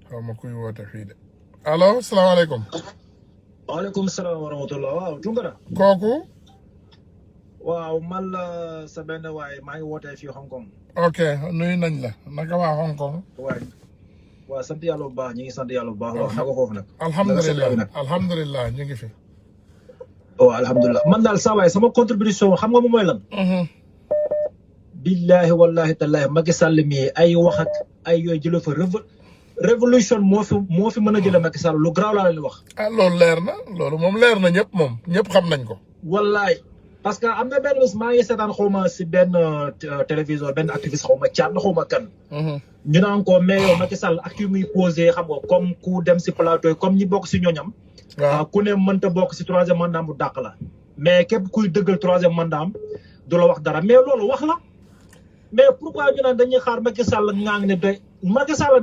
xaw ma kuy woote fii de allo salaamaaleykum. waaleykum salaam wa rahmatulah waaw Tounkara. kooku. waaw man la sa benn waay maa ngi wootee fii Hong Kong. ok nuyu nañ la naka waa Hong Kong. waaw sant yàlla bu baax ñu ngi sant yàlla bu baax. waaw naka foofu nag. alhamdulilah ñu ngi fi. waaw alhamdulilah man daal saa waay sama contribution xam nga moom mooy lan. billahi wallahi tallahi Macky Sall mii ay wax ak ay yooyu jëlee fa révolution moo fi mën a jëlee Macky Sall lu garaaw laa leen wax. ah loolu leer na loolu moom leer na ñëpp moom ñëpp xam nañ ko. wallaay parce que am na benn bés maa ngi seetaan xaw ma si benn télévision benn activiste xaw ma caat na xaw ma kan. ñu naan ko mais yow Macky Sall ak yu muy posé xam nga comme ku dem si plateau comme ñi bokk si ñooñam. waaw ku ne mënta bokk si troisième mandat bu dàq la. mais képp kuy dëggal troisième mandat am du la wax dara mais loolu wax la. mais pourquoi ñu naan dañuy xaar Macky Sall ngaa ngi ne day Macky Sall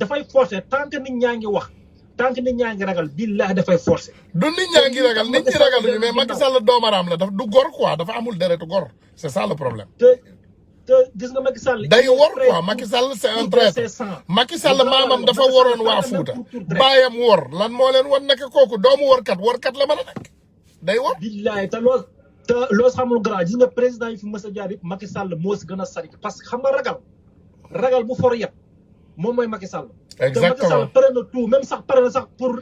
dafay forcer tant que nit ñaa ngi wax tant que nit ñaa ngi ragal billahi dafay forcer. du nit ñaa ngi ragal nit ñi ragaluñu mais Macky Sall doomaraam la daf du gor quoi dafa amul deretu gor c'est ça le problème. te gis nga Macky Sall. day wor quoi Macky Sall c'est un traître. Macky Sall maamam dafa woroon waa Fuuta. baayam wor lan moo leen wan nekk kooku doomu workat la mën a nekk day wor. billahi te loolu xamul grand gis nga président yi fi mës a jaar yëpp Macky Sall moo si gën a sari parce que xam nga ragal bu for yet moom mooy Macky Sall. exactement te Macky Sall pare na tout même sax pare na sax pour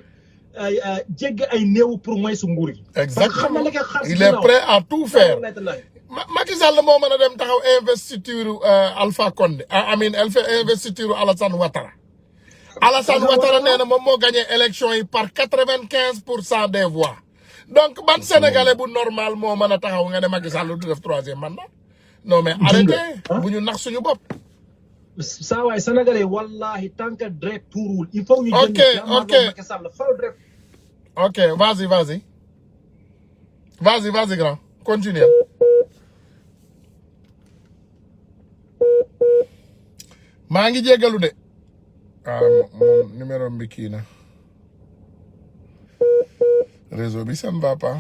jéggi ay néew pour moy su nguur yi. exactement il est prêt à tout faire. Macky Sall moo mën a dem taxaw investiture Alpha Condé investiture Alassane Ouattara. Alassane Ouattara nee na moom moo gagné élection yi par 95% des voix. donc ban sénégalais bu normal moo mën a taxaw nga ne Macky Sall du def troisième mandat non mais arrêtez bu ñu nax suñu bopp. saa waay sénégalais wallahi tant que dret tuurul il faut ñu ok Macky Sall fal dret. ok vas-y grand continue. maa ngi jéggalu de moom numéro bi kii na réseau bi ça ne va pas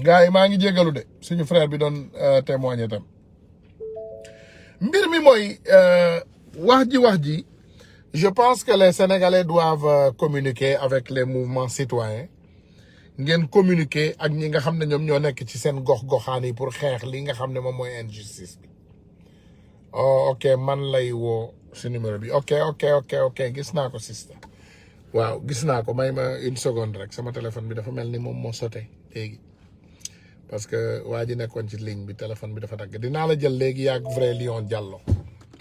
gars yi maa ngi jéggalu de suñu frère bi doon témoigner tam mbir mi mooy wax ji je pense que les Sénégalais doivent communiquer avec les mouvements citoyens ngeen communiquer ak ñi nga xam ne ñoom ñoo nekk ci seen gox-goxaan yi pour xeex li nga xam ne moom mooy injustice bi. oh ok man lay woo si numéro bi ok gis naa ko sister waaw gis naa ko may ma une seconde rek sama téléphone bi dafa mel ni moom moo sote léegi parce que waa ji nekkoon ci ligne bi téléphone bi dafa dagg dinaa la jël léegi yaag vrai Lion Diallo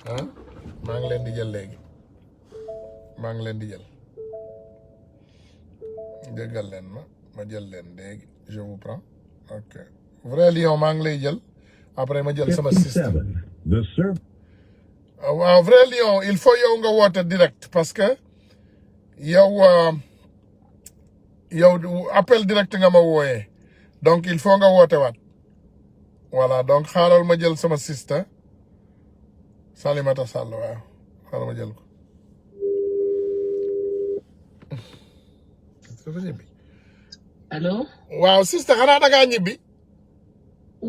ah maa ngi leen di jël léegi déggal leen ma jël leen léegi je vous prends ok vrai Lion maa ngi lay jël après ma jël sama système. waaw vrai Lion il faut yow nga woote direct parce que yow appel direct nga ma wooyee donc il faut nga woote waat voilà donc xaaral ma jël sama sista Salimata Sall waaw xaaral ma jël ko. allo. waaw sista xanaa da ngaa ñibbi.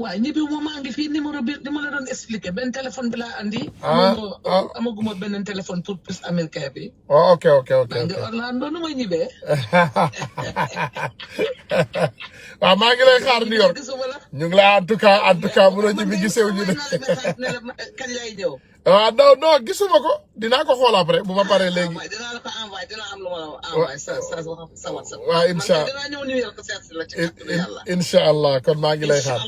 waaw ñibbi moom maa ngi fii numéro bi dama la doon expliquer benn téléphone bi laa andi. amaguma benn téléphone pour plus américain bi. oh ok. maa ngi Orlando nu may ñibbee. waaw maa ngi lay xaar New York ñu ngi lay en tout cas bu la ñibbi gisew ñu ne. kañ lay ñëw. waaw non gisuma ko dinaa ko xool après bu ma paree léegi. dinaa la ko envoyé dina am lu ma la envoyé sa WhatsApp. waaw incha allah dinaa ñëw New York seet si la ci kàttanu yàlla. incha allah kon maa ngi lay xaar.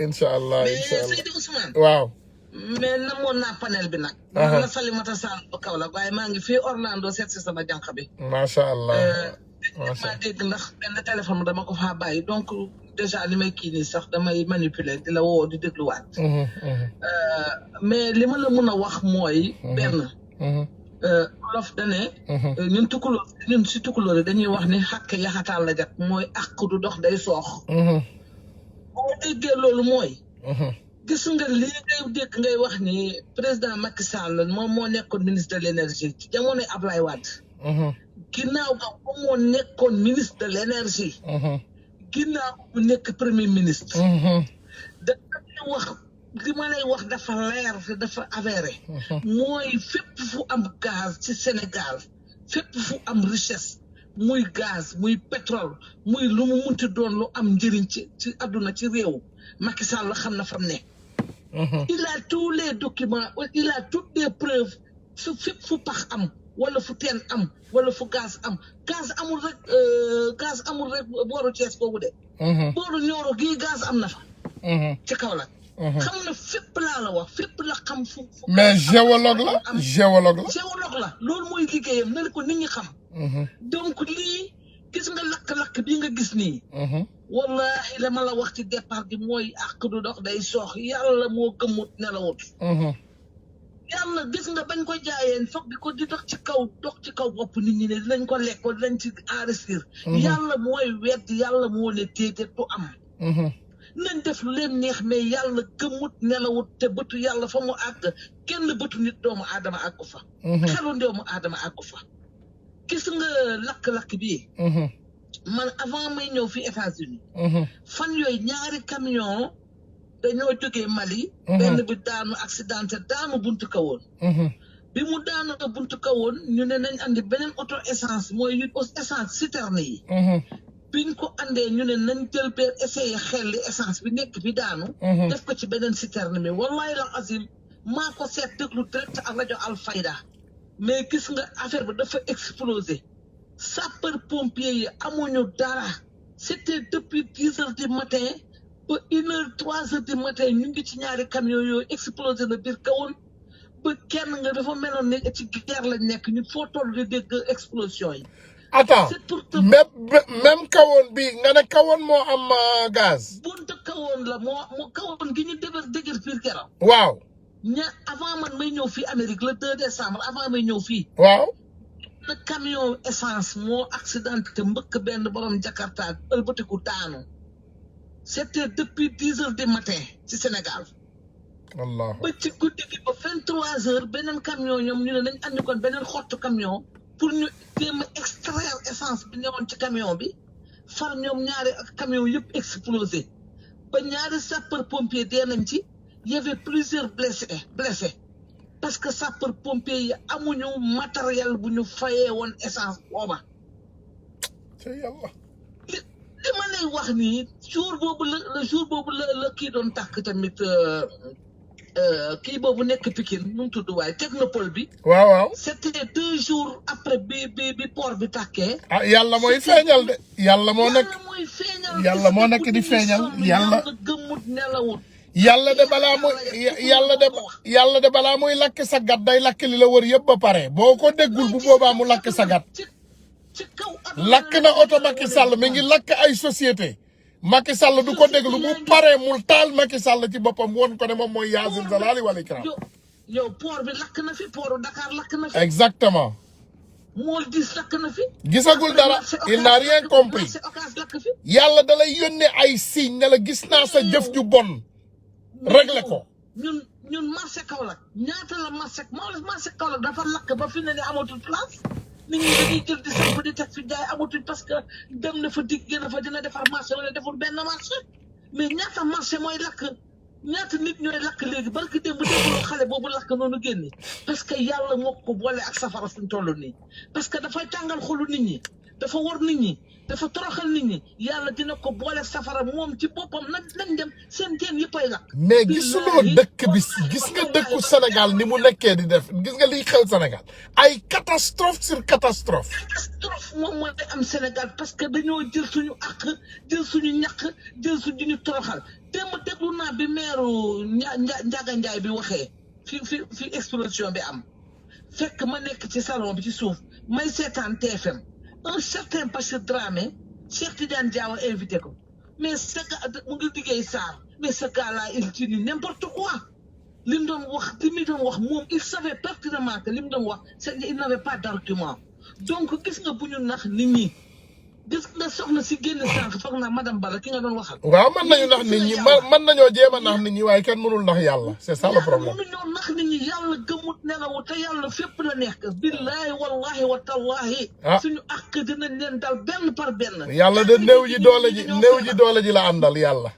incha allah. mais Seydi Ousmane. waaw. mais namoon naa panel bi nag. man la Salimata Sall ba Kaolack waaye maa ngi fii Orlando seet si sama jànq bi. macha allah. maa dégg ndax benn téléphone dama ko faa bàyyi donc déjà li may kii nii sax damay manipuler di la woo di dégluwaat. mais li ma la mën a wax mooy. benn. Wolof da ne. ñun si tukulóor dañuy wax ni xàq yaxataal la jat mooy àq du dox day soox. boo déggee loolu mooy. gis nga lii ngay dégg ngay wax ni président Macky Sall moom moo nekkoon ministre de l'énergie ci jamonoy Ablaye Wade. ginnaaw ga moom moo nekkoon ministre de l'énergie. ginnaaw mu nekk premier ministre. dañuy wax li ma lay wax dafa leer te dafa avéré mooy fépp fu am gaz ci Sénégal fépp fu am richesse muy gaz muy pétrole muy lu mu munti doon lu am njëriñ ci àdduna ci réew Macky Sall xam na fa mu ne il a tous les documents il a toutes les preuves su fépp fu pax am wala fu teen am wala fu gaz amul rek booru Thiès boobu de booru Nioro gii gaz am na fa ci Kaolack xam na fépp laa la wax fépp la xam fu mais géologue la loolu mooy liggéeyam na ko nit ñi xam donc lii gis nga lakk-lakk bi nga gis nii wallahi la ma la wax ci départ bi mooy àq du dox day soox yàlla moo gëmmut nelawut yàlla gis nga bañ ko jaayeen foog di ko di dox ci kaw bopp nit ñi ne dinañ ko lekk ko dinañ ci enrichir yàlla mooy wedd yàlla moo ne téete tu am nañ def lu leen neex mais yàlla gëmmut nelawut te bëtu yàlla fa mu àgg kenn bëtu nit doomu aadama àggu fa xelu doomu aadama àggu fa gis nga lakk-lakk bii man avant may ñëw fi États-Unis fan yooyu ñaari camion dañoo jógee Mali benn bi daanu accidenté daanu buntu kawoon bi mu daanu buntu kawoon ñu ne nañ andi beneen auto essence mooy yu essence citerne yi biñ ko andee ñu ne nañ jël benn essayé xelli essence bi nekk bi daanu def ko ci beneen citerne mi wallahi la azim maa ko seet déglu direct ak rajo Alfayda mais gis nga affaire bi dafa explosé sapeur pompier yi amuñu dara c'était depuis 10 heures du matin ba 3 heures du matin ñu ngi ci ñaari camion yooyu explosé na biir kawoon ba kenn nga dafa meloon ne ci guerre lañ nekk ñu foo toll di dégg explosion yi. attends même kawoon bi nga ne kawoon moo am gaz. buntu kawoon la moo kawoon gi ñu dëgër biir keroog. waaw. avant man may ñëw fii Amérique le 2 décembre avant may ñëw fii. waaw. le camion essence moo accidenté mbëkk benn borom Jakarta ëlbatiku daanu c'était depuis 10 heures du matin ci Sénégal. Allah. ba ci guddi gi ba 23 heures beneen camion ñoom ñu ne nañ andi kon beneen xottu camion pour ñu jéem a extraire essence bi ñëwoon ci camion bi far ñoom ñaari camion yëpp explosé ba ñaari sapeur pompier dee nañ ci y avait plusieurs blessés parce que sapeur pompier yi amuñu matériel bu ñu fayee woon essence booba. ci yàlla. li ma lay wax nii jour boobu la kii doon tàkk tamit kii boobu nekk Pikine nu mu tudd waaye technopole bi. waaw. c'était 2 jours après bi port bi tàkkee. ah yàlla mooy feeñal de. yàlla moo nekk yàlla moo nekk di feeñal yàlla gëmmut nelawut. yàlla de balaa muy lakk sa gat day lakk li la wër yëpp ba pare boo ko déggul bu boobaa mu lakk sa gat. lakk na oto Macky Sall mi ngi lakk ay société Macky Sall du ko déglu bu paree mu taal Macky Sall ci boppam woon ko ne moom mooy Yaasin Zalaali wal Ikram. yow port bi lakk na fi portu Dakar lakk na fi. exactement. mool 10 lakk na fi. gisagul dara il n'a rien compris. yàlla da lay yónnee ay signe ne la gis naa sa jëf ju bon. réglé ko. ñun marché Kaolack ñaata la marché Kaolack dafa lakk ba fi ne ni amatul place. nit ñi dañuy jël di samp di teg fi jaay amatul parce que dem na fa digg na fa dina defar marché wala deful benn marché mais ñaata marché mooy lakk ñaata nit ñooy lakk léegi barki démb dégguloo xale boobu lakk noonu génne parce que yàlla moo ko boole ak safara suñ toll nii parce que dafay tàngal xolu nit ñi dafa war nit ñi dafa toroxal nit ñi yàlla dina ko boole safara moom ci boppam nañ dem seen teen yëppay lakk. mais gisuloo dëkk bi gis nga dëkku Sénégal ni mu nekkee di def gis nga liy xew Sénégal ay catastrophe sur catastrophe. catastrophe moom mooy am Sénégal parce que dañoo jël suñu àq jël suñu ñàkk jël suñu ñu toroxal démb déglu naa bi meeru Ndiaga Ndiaye bi waxee fi explosion bi am fekk ma nekk ci salon bi ci suuf may seetaan TFM. un certain Bachir Dramé Cheikh Tidiane Diaw invité ko mais ce gars mu ngi liggéey Sarr mais ce gars-là il dit n'importe quoi li mu doon wax moom il savait pertinemment que li mu doon wax c'est il n'avait pas d'argument donc gis nga bu ñu nax nit ñi gis nga soxna si génn sànq foog naa madame Bala ki nga doon waxal. waaw mën nañu nax nit ñi mën nañoo jéem a nax nit ñi waaye kenn mënul nax yàlla c'est ça le problème. mënuñoo nax nit ñi yàlla gëmut nelawut te yàlla fépp la nekk billahi wallahi wa tallahi. suñu àq dinañ leen dal benn par benn. yàlla de néew ji doole ji la àndal yàlla.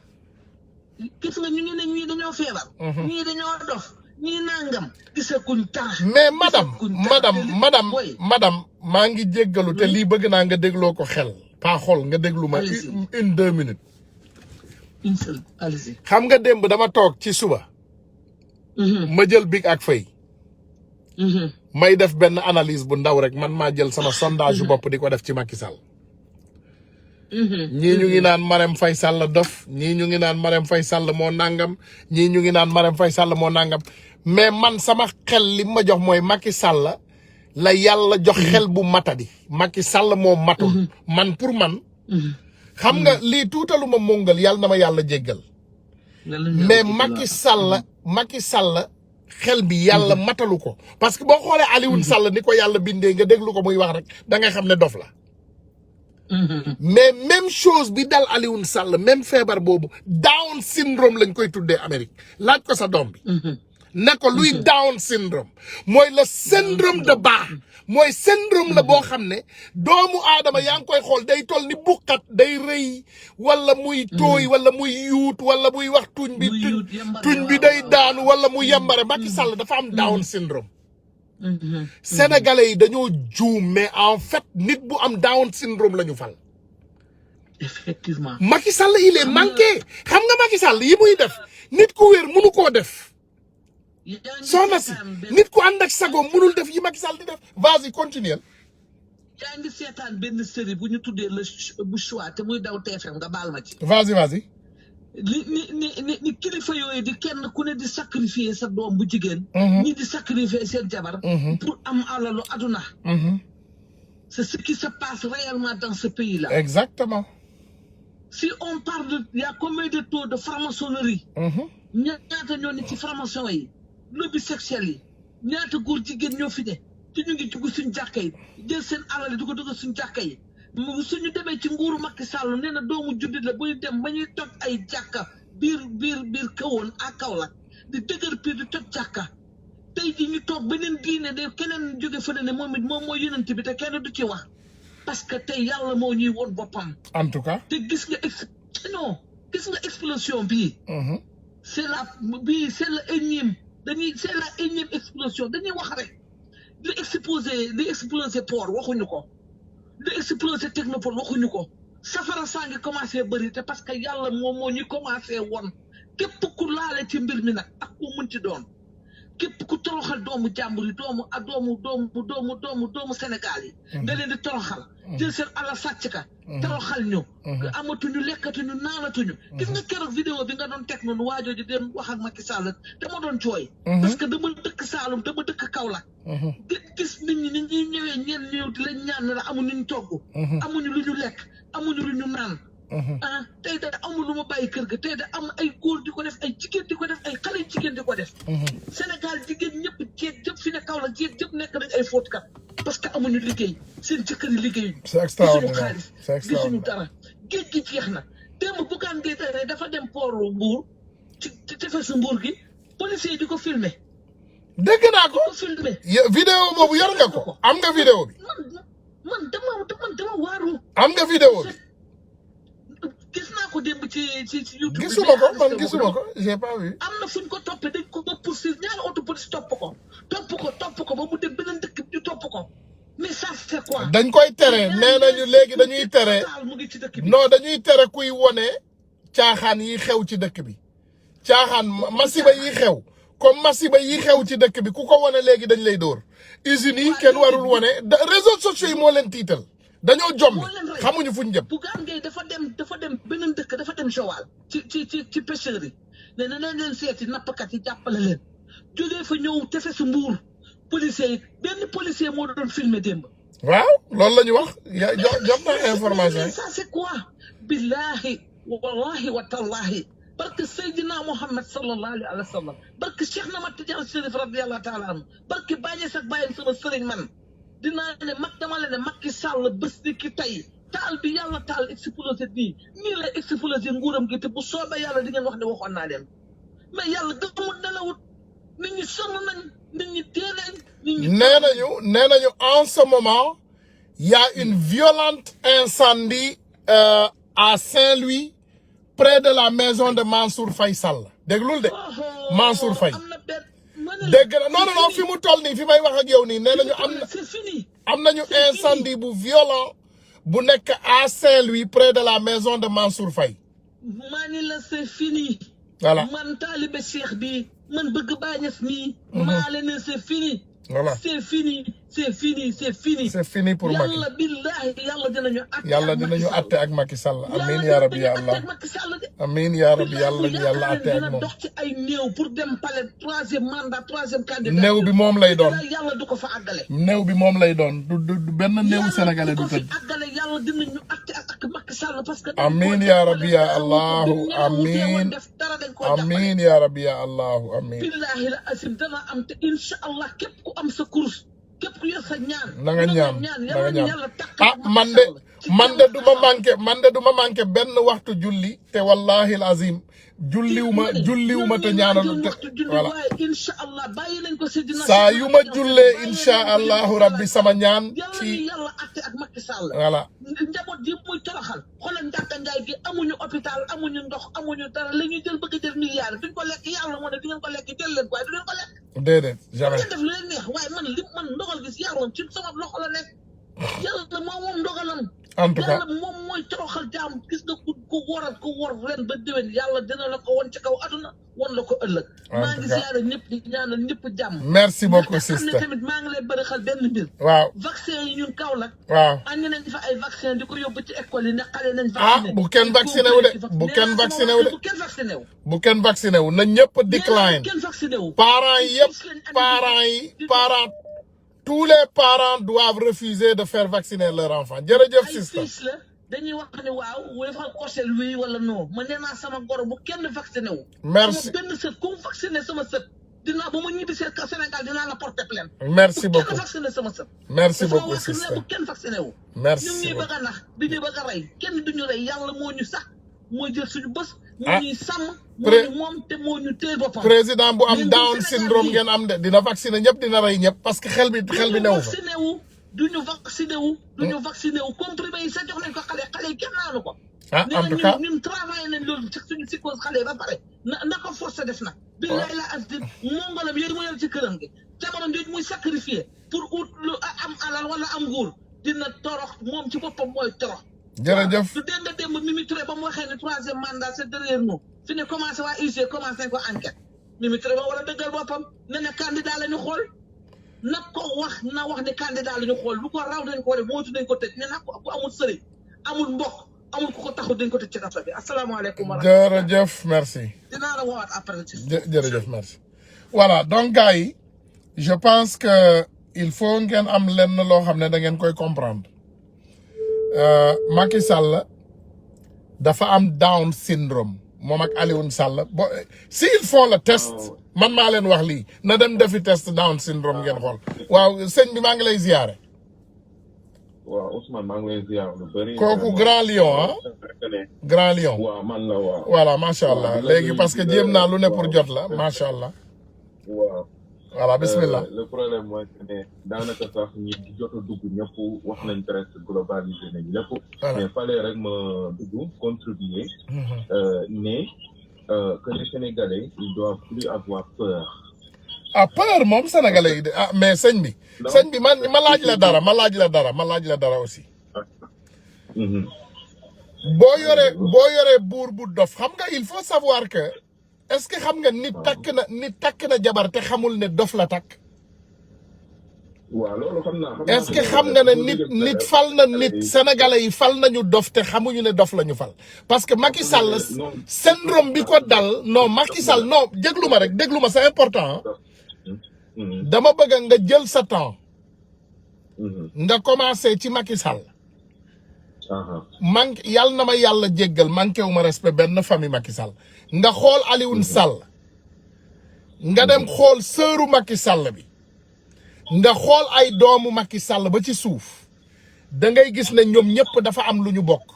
gis nga ñu ngi ne ñii dañoo feebar. ñii dañoo dof ñii nangam. gisaguñ tax. mais madame maa ngi jéggalu te lii bëgg naa nga dégloo ko xel. pas xol nga déglu ma 1-2 minutes. une seule allez-y. xam nga démb dama toog ci suba. ma jël big ak fay. may def benn analyse bu ndaw rek man maa jël sama sondage yu bopp di ko def ci Macky Sall. ñii ñu ngi naan Marème Faye Sall dof ñii ñu ngi naan Marème Faye Sall moo nangam ñii ñu ngi naan Marème Faye Sall moo nangam mais man sama xel li ma jox mooy Macky Sall la yàlla jox xel bu matadi. Macky Sall moo matul. man pour man. xam nga lii tuutaluma mongal yàlla na ma yàlla jéggal. mais Macky Sall xel bi yàlla matalu ko. parce que boo xoolee Alioune Sall ni ko yàlla bindee nga déglu ko muy wax rek da ngay xam ne dof la. mais même chose bi dal Alioune Sall même feebar boobu Down syndrome lañ koy tuddee Amérique laaj ko sa doom bi. ne ko luy Down syndrome mooy le syndrome de Bar mooy syndrome la boo xam ne doomu aadama yaa ngi koy xool day toll ni buqat day rëy wala muy tooy wala muy yuut wala muy wax tuñ bi day daanu wala muy yambare. Macky Sall dafa am Down syndrome. Sénégalais yi dañoo juum mais en fait nit bu am Down syndrome la ñu fal. effectivement Macky Sall il est manqué. xam nga Macky Sall yi muy def nit ku wér mënu koo def. soxna si nit ku ànd ak sagoom mënul def yi Macky Sall di def. vas-y continuer. yaa ngi seetaan benn série bu ñu tuddee bu choix te muy daw TFM nga baal ma ci. vas-y. ni kilifa yooyu di kenn ku ne di sacrifier sa doom bu jigéen. ñi di sacrifier seen jabar. pour am alalu aduna. c'est ce qui se passe réellement dans ce pays-là. exactement. si on parle de y a combien de taux de franc-maçonnerie. ñaata ñoo ne ci franc-maçon yi. lobby sexuel yi. ñaata góor jigéen ñoo fi ne. te ñu ngi dugg suñu jàkka yi jël seen alal yi di ko dugg suñu jàkka yi. suñu demee ci nguuru Macky Sall nee na doomu juddit la buy dem ba ñuy toj ay jàkka biir kawoon ak Kaolack di dëgër piir di toj jàkka tey ji ñu toog beneen diine de keneen jóge fële ne moom it moom mooy yonent bi te kenn du ci wax parce que tey yàlla moo ñuy woon boppam. en tout cas. te gis nga explosion bii. c'est la énième explosion dañuy wax rek li exploser port waxuñu ko. li exploser technopole waxuñu ko safara saa ngi commencé bëri te parce que yàlla moom moo ñu commencé woon képp ku laale ci mbir mi nag ak ku mën ci doon képp ku toroxal doomu jàmbur yi doomu Sénégal yi. nga leen di toroxal. jël seen alal sàcc ka. toroxal ñu. amatuñu lekkatuñu naanatuñu. gis nga keroog vidéo bi nga doon teg noonu waajoo ji den wax ak Macky Sall dama doon jooy. parce que dama dëkk Saalum dama dëkk Kaolack. gis nit ñi ni ñuy ñëwee ñenn ñëw di leen ñaan ne la amuñu ñu togg. amuñu lu ñu lekk amuñu lu ñu naan. tey da amul lu ma bàyyi kër ga tey da am ay góor di ko def ay jigéen di ko def ay xale jigéen di ko def. Sénégal jigéen ñëpp jeeg jëpp fi ne Kaolack jeeg jëpp nekk nañ ay fóotkat parce que amuñu liggéey seen jëkkër yi liggéeyuñu. c'est extraordinaire gisuñu xaalis gisuñu dara géej gi jeex na démb Bougane Gueye Dany dafa dem port Mbour ci tefesu Mbour gi policier yi di ko filmer. dégg naa ko filmer. vidéo boobu yor nga ko am nga vidéo bi. man dama waaru. am nga vidéo bi. gis naa ko démb ci YouTube. gisuma ko j'ai pas vu. am na fuñ ko toppee dañ ko poursuivre ñaari auto police topp ko ba mu dem beneen dëkk ñu topp ko mais ça c'est quoi. dañ koy tere nee nañu léegi dañuy tere non dañuy tere kuy wone caaxaan yi xew ci dëkk bi caaxaan masiba yi xew comme masiba yi xew ci dëkk bi ku ko wone léegi dañ lay dóor usines yi kenn warul wone réseaux sociaux yi moo leen tiital. dañoo jommi xamuñu fuñ jëm. Bougane Gueye dafa dem beneen dëkk dafa dem Joal ci pêcheurs yi ne nañ leen seeti nappkat yi jàppale leen jógee fa ñëw tefesu Mbuur policiers yi benn policier moo doon filmer démb. waaw loolu la ñu wax jot na information yi. ça c'est quoi. billahi wallahi wa tallahi barke Seydina Mohamed sallallahu alayhi wa sallam barke Cheikh na Mat Tidiane Chérif radiyallahu taala anhu barke bàyyi sax bàyyi sama sëriñ man. dinaa ne dama la ne Macky Sall bés ni ki tey taal bi yàlla taal explosé nii la explosé nguuram gi te bu soobee yàlla di ngeen wax ne waxoon naa leen mais yàlla gëmul nelawut nit ñi sonn nañ nit ñi dee nañ. nee nañu en ce moment y a une violente incendie à Saint-Louis près de la maison de Mansour Faye Sall déglul de Mansour Faye dégg na non fi mu toll nii fi may wax ak yow nii nee nañu am nañu incendie bu violent bu nekk à Saint-Louis près de la maison de Mansour Faye. maa ni la c'est fini. voilà man taalibe Cheikh bi man bëgg baañas nii. maa leen ne c'est fini. voilà c'est fini c'est fini c'est fini. c'est fini pour Macky yàlla billahi yàlla dinañu atte. yàlla dinañu atte ak Macky Sall amiin yaa rabbi ya Allah amiin yaa rabbi yàlla ñu yàlla atte ak moom. dox ci ay néew pour dem palais troisième mandat troisième candidat. néew bi moom lay doon yàlla du ko fa àggale. néew bi moom lay doon du benn néew sénégalais du tëdd. àggale yàlla dinañu atte ak Macky Sall parce que. amiin yaa rabbi ya Allahu amiin amiin yaa rabbi ya Allahu amiin. billahi la asim dana am te incha allah képp ku am sa course. képp ku yor sa ñaan na nga ñaan na nga ñaan ah man de du ma manqué benn waxtu julli te wallahi azim julliwuma te ñaanalu te voilà saa yu ma jullee insha allahu rabbi sama ñaan ci yàlla atte ak Macky Sall voilà njaboot yi muy toroxal xoolal Ndaka Njaay gi amuñu hôpital amuñu ndox amuñu dara la ñuy jël bëgg jël milliards duñ ko lekk yàlla moo ne du ngeen ko lekk jël leen ko waaye du ngeen ko lekk déedéet jamais def lu leen neex waaye man ndogal gis yaaroon ci sama loxo la nekk yàlla moom ndogalam en tout cas yàlla moom mooy toroxal jaam gis nga ku wor ren ba déwén yàlla dina la ko won ci kaw aduna won la ko ëllëg maa ngi ziare ñëpp di ñaanal ñëpp jàmm merci beaucoup sister tamit maa ngi lay bëri xel benn mbir waaw vaccin yi ñun Kaolack waaw andi nañ fa ay vaccin di ko yóbbu ci école yi ne xale nañ vacciné bu kenn vacciné wu de bu kenn vacciné wu de bu kenn vacciné wu na ñëpp décline parents yi yëpp parents tous les parents doivent refuser de faire vacciner leur enfant jërëjëf sister dañuy wax ne waaw dafa coché oui wala non ma nee naa sama goro bu kenn vacciné wu merci benn sët ku vacciné sama sët dinaa ba ma ñibbi Sénégal dinaa la porter plainte merci beaucoup kenn vacciné sama sët merci beaucoup sister bu kenn vacciné wu merci ñu ñuy bëgg a nax di ñu bëgg a rey kenn duñu rey yàlla moo ñu sax moo jël suñu bës moo ñuy sàmm moo ñu moom te moo ñu téye boppam président bu am down syndrome ngeen am de dina vacciné ñëpp dina rey ñëpp parce que xel bi newu fa duñu vacciné wu comprimé yi sax jox nañ ko xale yi kenn naanu ko en tout cas ñun travaillé nañ loolu ci suñu psychose xale yi ba pare na ko forcé def nag billahi la asti mongolam yooyu mu yor ci këram gi jamono jooju muy sacrifié pour ut lu am alal wala am nguur dina torox moom ci boppam mooy torox jërëjëf du dégg nga démb Mimi Touré ba mu waxee ne troisième mandat c'est derrière nous fi ne commencé waa UG commencé nañ ko enquête Mimi Touré ba war a dëggal boppam ne candidat la ñu xool na ko wax ne candidat la ñu xool lu ko raw dañ ko war a mootu dañ ko tëj ne na ko bu amul sëriñ amul mbokk amul ku ko taxul dañ ko tëj ci kaso bi asalaamaaleykum jërëjëf merci dinaa la woowaat après jërëjëf merci voilà donc gars yi je pense que il faut ngeen am lenn loo xam ne da ngeen koy comprendre Macky Sall dafa am Down syndrome moom ak Alioune Sall bo s'ils font le test man maa leen wax lii na dem defi test Down syndrome ngeen xool waaw sëñ bi maa ngi lay ziyaare waaw Ousmane maa ngi lay ziyaare lu bëri kooku Grand Lion ah Grand Lion waaw man la waaw voilà macha allah léegi parce que jéem naa lu ne pour jot la macha allah waaw voilà bismillah le problème mooy que ne daanaka sax ñi jot a dugg ñëpp wax nañ presque globalisé nañ lépp mais fallait rek ma dugg contribuer ne que les Sénégalais ils doivent plus avoir peur peur moom Sénégalais yi de mais sëñ bi ma laaj la dara aussi boo yoree buur bu dof xam nga il faut savoir que est-ce que xam nga nit takk na jabar te xamul ne dof la takk waaw loolu xam naa est-ce que xam nga ne nit fal na nit sénégalais yi fal nañu dof te xamuñu ne dof la ñu fal parce que Macky Sall syndrome bi ko dal non Macky Sall non déglu ma c'est important dama bëgg nga jël sa temps nga commencé ci Macky Sall yàlla na ma yàlla jéggal manqué wu ma respect benn famille Macky Sall nga xool Alioune Sall nga dem xool sëru Macky Sall bi nga xool ay doomu Macky Sall ba ci suuf da ngay gis ne ñoom ñëpp dafa am lu ñu bokk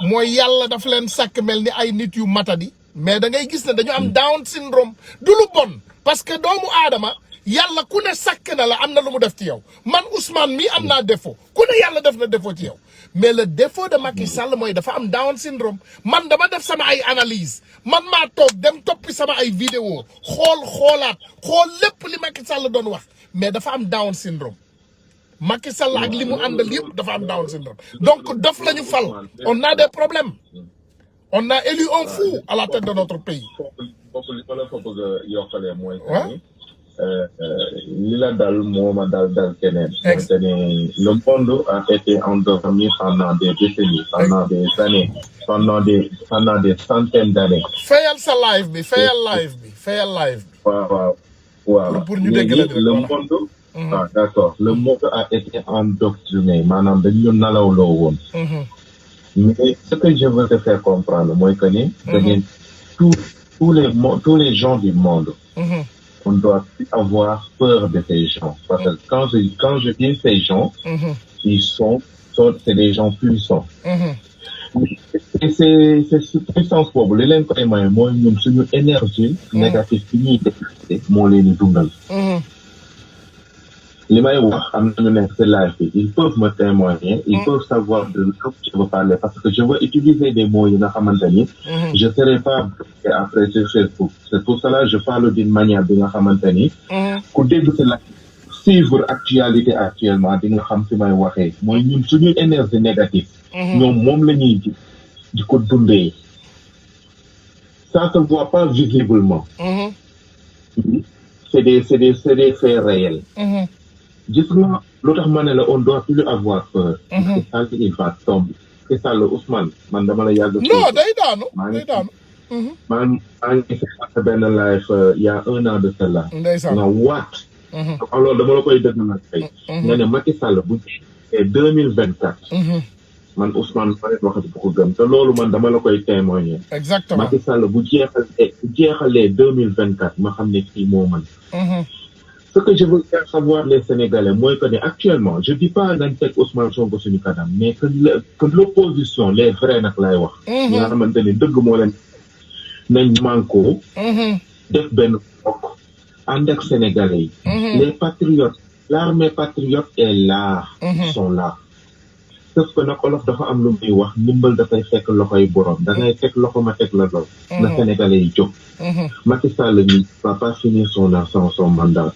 mooy yàlla dafa leen sàkk mel ni ay nit yu matadi mais da ngay gis ne dañu am Down syndrome du lu bon parce que doomu aadama yàlla ku ne sàkk na la am na lu mu def ci yow man Ousmane mii am naa défaut ku ne yàlla def na défaut ci yow mais le défaut de Macky Sall mooy dafa am Down syndrome man dama def sama ay analyse man maa toog dem toppi sama ay vidéo xoolaat lépp li Macky Sall doon wax mais dafa am Down syndrome Macky Sall ak li mu àndal yëpp dafa am Down syndrome donc dof lañu fal on a des problèmes on a élu un fou à la tête de notre pays. foofu li ma la fa bëgg a yokkalee mooy li la dal moo ma dal keneen. Le monde a été endormi pendant des décennies, pendant des années, pendant des centaines d'années. Fayal sa live bi. Waaw. Pour ñu dégg la le monde. Ah d'accord. Le monde a été endoctriné maanaam dañu nalawloo woon. Mais ce que je veux te faire comprendre mooy que ni. tous les gens du monde. On doit avoir peur de ces gens. Parce que quand je dis ces gens, c'est des gens puissants. Et c'est cette puissance pour les leen koy may mooy ñun suñu énergie négative bi ñuy détecté moo leen di dundal. li may wax am nañu nekk ci live bi ils peuvent me témoigner, ils peuvent savoir de quoi je veux parler parce que je veux utiliser des mots yi nga xamante ni je serai pas bloqué après sur Facebook. C'est pour cela je parle d'une manière bi nga xamante ni ku dégg ci la suivre actualité actuellement di nga xam ci may waxee mooy ñun suñu énergie négative ñoom moom la ñuy di ko dundee ça se voit pas visiblement c'est des faits réels gis nga lu tax ma ne la on doit plus avoir peur. parce que ça il va tomber. c'est ça le Ousmane man dama la yàgg. non day daanu. maa ngi fekk benn live il y a 1 an de cela. ndeysaan nga waat. alors dama la koy dëgg nag tey. nga ne Macky Sall bu jeexee 2024. man Ousmane ma leen waxati bu ko gëm te loolu man dama la koy témoigner. exactement Macky Sall bu jeexalee 2024 ma xam ne kii moo man. Ce que je veux faire savoir les Sénégalais, moi, actuellement, je dis pas nañ teg Ousmane Sonko suñu kanam, mais que l'opposition, les vrais nak lay wax. nga xamante ni dëgg moo leen nañ manko def benn bokk ànd ak Sénégalais yi. Les patriotes, l'armée patriote est là, ils sont là. Sauf que nag olof dafa am lu muy wax ndimbal dafay fekk loxoy borom da ngay teg loxo ma teg la lool. na Sénégalais yi jóg. Macky Sall ne va pas finir son mandat.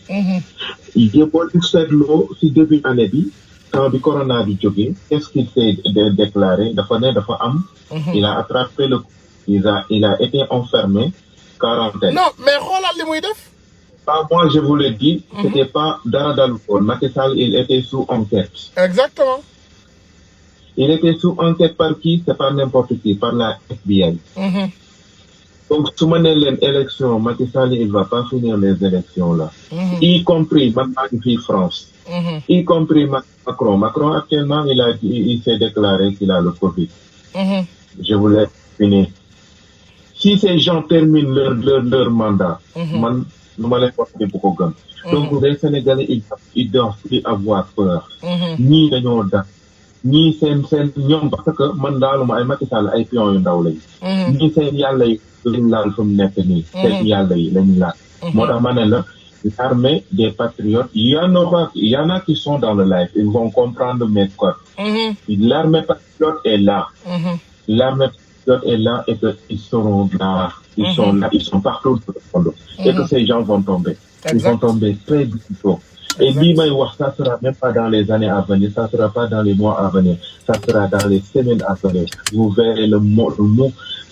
Il boo di seetloo si début année bi temps bi corona bi jógee qu'est-ce qu'il s'est déclaré dafa ne dafa am. il a attrapé il a été enfermé quarantaine. non mais xoolal li muy def. Moi je vous le dis. C'était pas dara dalu ko Macky Sall il était sous enquête. Exactement. Il était sous enquête par qui? C'est pas n'importe qui, par la FBI. Donc, si on a l'élection, Macky Sall, il va pas finir les élections là. Y compris Magnifique France. Y compris Macron. Macron, actuellement, il s'est déclaré qu'il a le Covid. Je voulais finir. Si ces gens terminent leur mandat, man, nous m'allons porter beaucoup de. Donc, les Sénégalais, ils doivent plus avoir peur. Ni de nos dates. ñii seen ñoom parce que man daaluma ay Macky Sall ay pion yu ndaw lañ. ñii seen yàlla yi lañ laal fu mu nekk nii. seen yàlla yi lañ laal. moo tax ma ne la l'armée des patriotes il y en a qui sont dans le live ils vont comprendre mes codes. L'armée patriote est là. L'armée patriote est là et que ils seront là. Ils sont là, ils sont partout dans le monde. Et que ces gens vont tomber. Ils vont tomber très bientôt. Et ça sera même pas dans les années à venir, ça sera pas dans les mois à venir, ça sera dans les semaines à venir. Vous verrez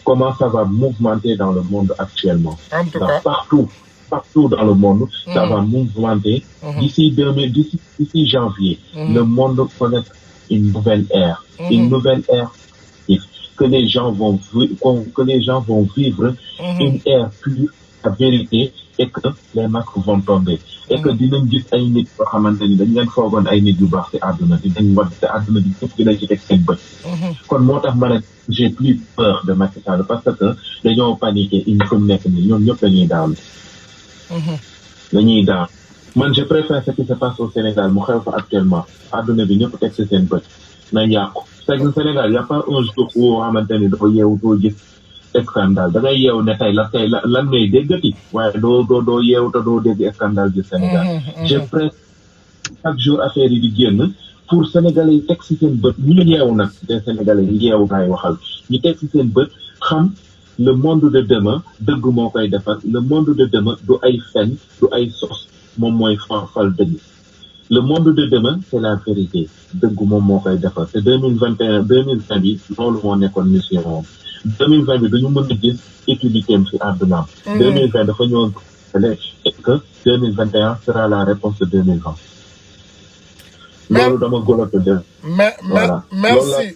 comment ça va mouvementer dans le monde actuellement. En tout cas. Partout dans le monde, ça va mouvementer. D'ici janvier, le monde connaît une nouvelle ère. Une nouvelle ère que les gens vont vivre une ère plus la vérité et que les masques vont tomber. Et que dinañ gis ay nit yoo xamante ni dañ leen foogoon ay nit yu baax ci àdduna bi dañ wad ci àdduna bi ñëpp dinañ ci teg seen bët. kon moo tax ma ne j'ai plus peur de Macky Sall parce que dañoo paniqué il faut nekk ni ñoom ñëpp dañuy daanu. dañuy daanu man je préfère ce qui se passe au Sénégal mu xew fa actuellement àdduna bi ñëpp teg ci seen bët na yàqu. c'est que Sénégal y a pas un jour boo xamante ni dafa yeewu doo gis scandale da ngay yeewu ne tey lan ngay déggati waaye doo yeewu te doo dégg scandale du Sénégal. Je presse chaque jour affaire yi di génn pour sénégalais yi teg ci seen bët ñu yeewu nag des sénégalais yi yeewu ngay waxal ñu teg ci seen bët xam le monde de demain dëgg moo koy defar le monde de demain du ay fen du ay sos moom mooy fal dëgg le monde de demain c'est la vérité dëgg moom moo koy defar te 2021 2020 bi loolu moo nekkoon mission moom 2020 bi dañu mën a gis utilité am ci àddunaam 2020 dafa ñëwoon et que 2021 sera la réponse de 2020 loolu dama golote de voilà merci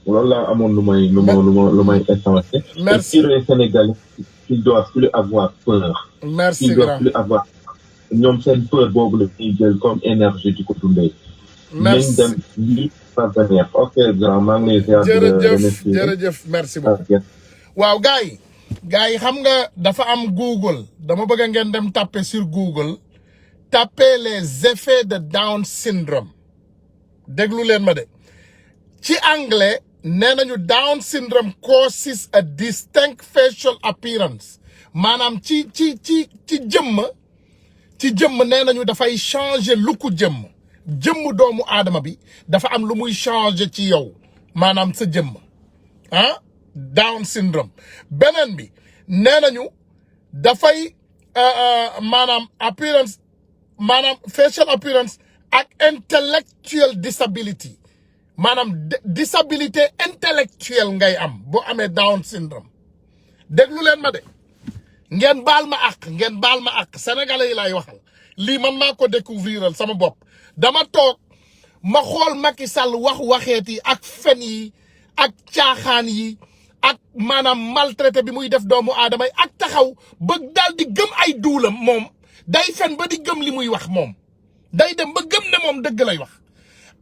loolu laa amoon lu may échanger. Merci. Et les Sénégalais ils doivent plus avoir peur. Merci Ils doivent grand. plus avoir ñoom seen peur boobu la ñuy jël comme énergie di ko dundee. Merci. nañ dem lii partenaire. Ok grand maa ngi lay ziar. jërëjëf merci beaucoup. waaw gars yi xam nga dafa am Google dama bëgg ngeen dem taper sur Google taper les effets de Down syndrome déglu leen ma de ci anglais nee nañu Down syndrome causes a distinct facial appearance maanaam ci jëmm nee nañu dafay changer looku jëmm doomu aadama bi dafa am lu muy changer ci yow maanaam sa jëmm ah Down syndrome beneen bi nee nañu dafay maanaam appearance maanaam facial appearance ak intellectual disability maanaam disabilité intellectuelle ngay am boo amee Down syndrome déglu leen ma de ngeen baal ma ak sénégalais yi laay waxal lii man maa ko découvriral sama bopp dama toog ma xool Macky Sall waxeet yi ak fen yi ak caaxaan yi ak maanaam maltraité bi muy def doomu aadama yi ak taxaw ba daal di gëm ay duulam moom day fen ba di gëm li muy wax moom day dem ba gëm ne moom dëgg lay wax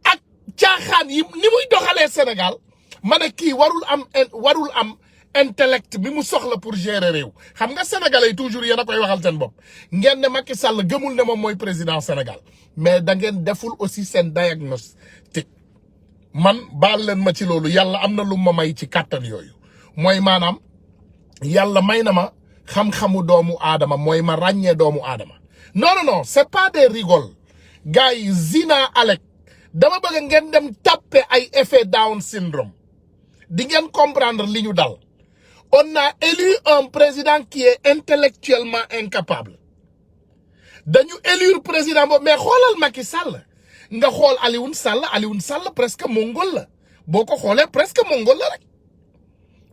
ak caaxaan yi ni muy doxalee Sénégal ma ne kii warul am intellect bi mu soxla pour gérer réew xam nga sénégalais yi toujours yéen a koy waxal seen bopp ngeen ne Macky Sall gëmul ne moom mooy président Sénégal mais da ngeen deful aussi seen diagnostic man baal leen ma ci loolu yàlla am na lu ma may ci kàttan yooyu mooy maanaam yàlla may na ma xam-xamu doomu aadama mooy ma ràññee doomu aadama non c'est pas des rigoles gars yi Zina Alec dama bëgg ngeen dem taper ay effet Down syndrome di ngeen comprendre li ñu dal on a élu un président qui est intellectuellement incapable dañu élire président boobu mais xoolal Macky Sall nga xool Alioune Sall presque mongol la boo ko xoolee presque mongol la rek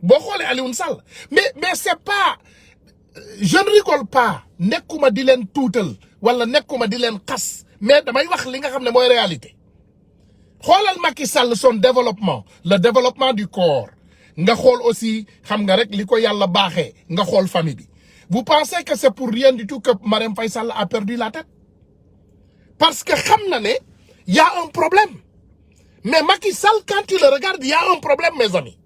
boo xoolee Alioune Sall mais c'est pas je ne rigole pas nekkuma di leen tuutal wala nekkuma di leen xas mais damay wax li nga xam ne mooy réalité xoolal Macky Sall son développement le développement du corps nga xool aussi xam nga rek li ko yàlla baaxee nga xool famille bi vous pensez que c'est pour rien du tout que Marème Faye Sall a perdu la tête parce que xam na ne y a un problème mais Macky Sall quand tu le regardes y a un problème mes amis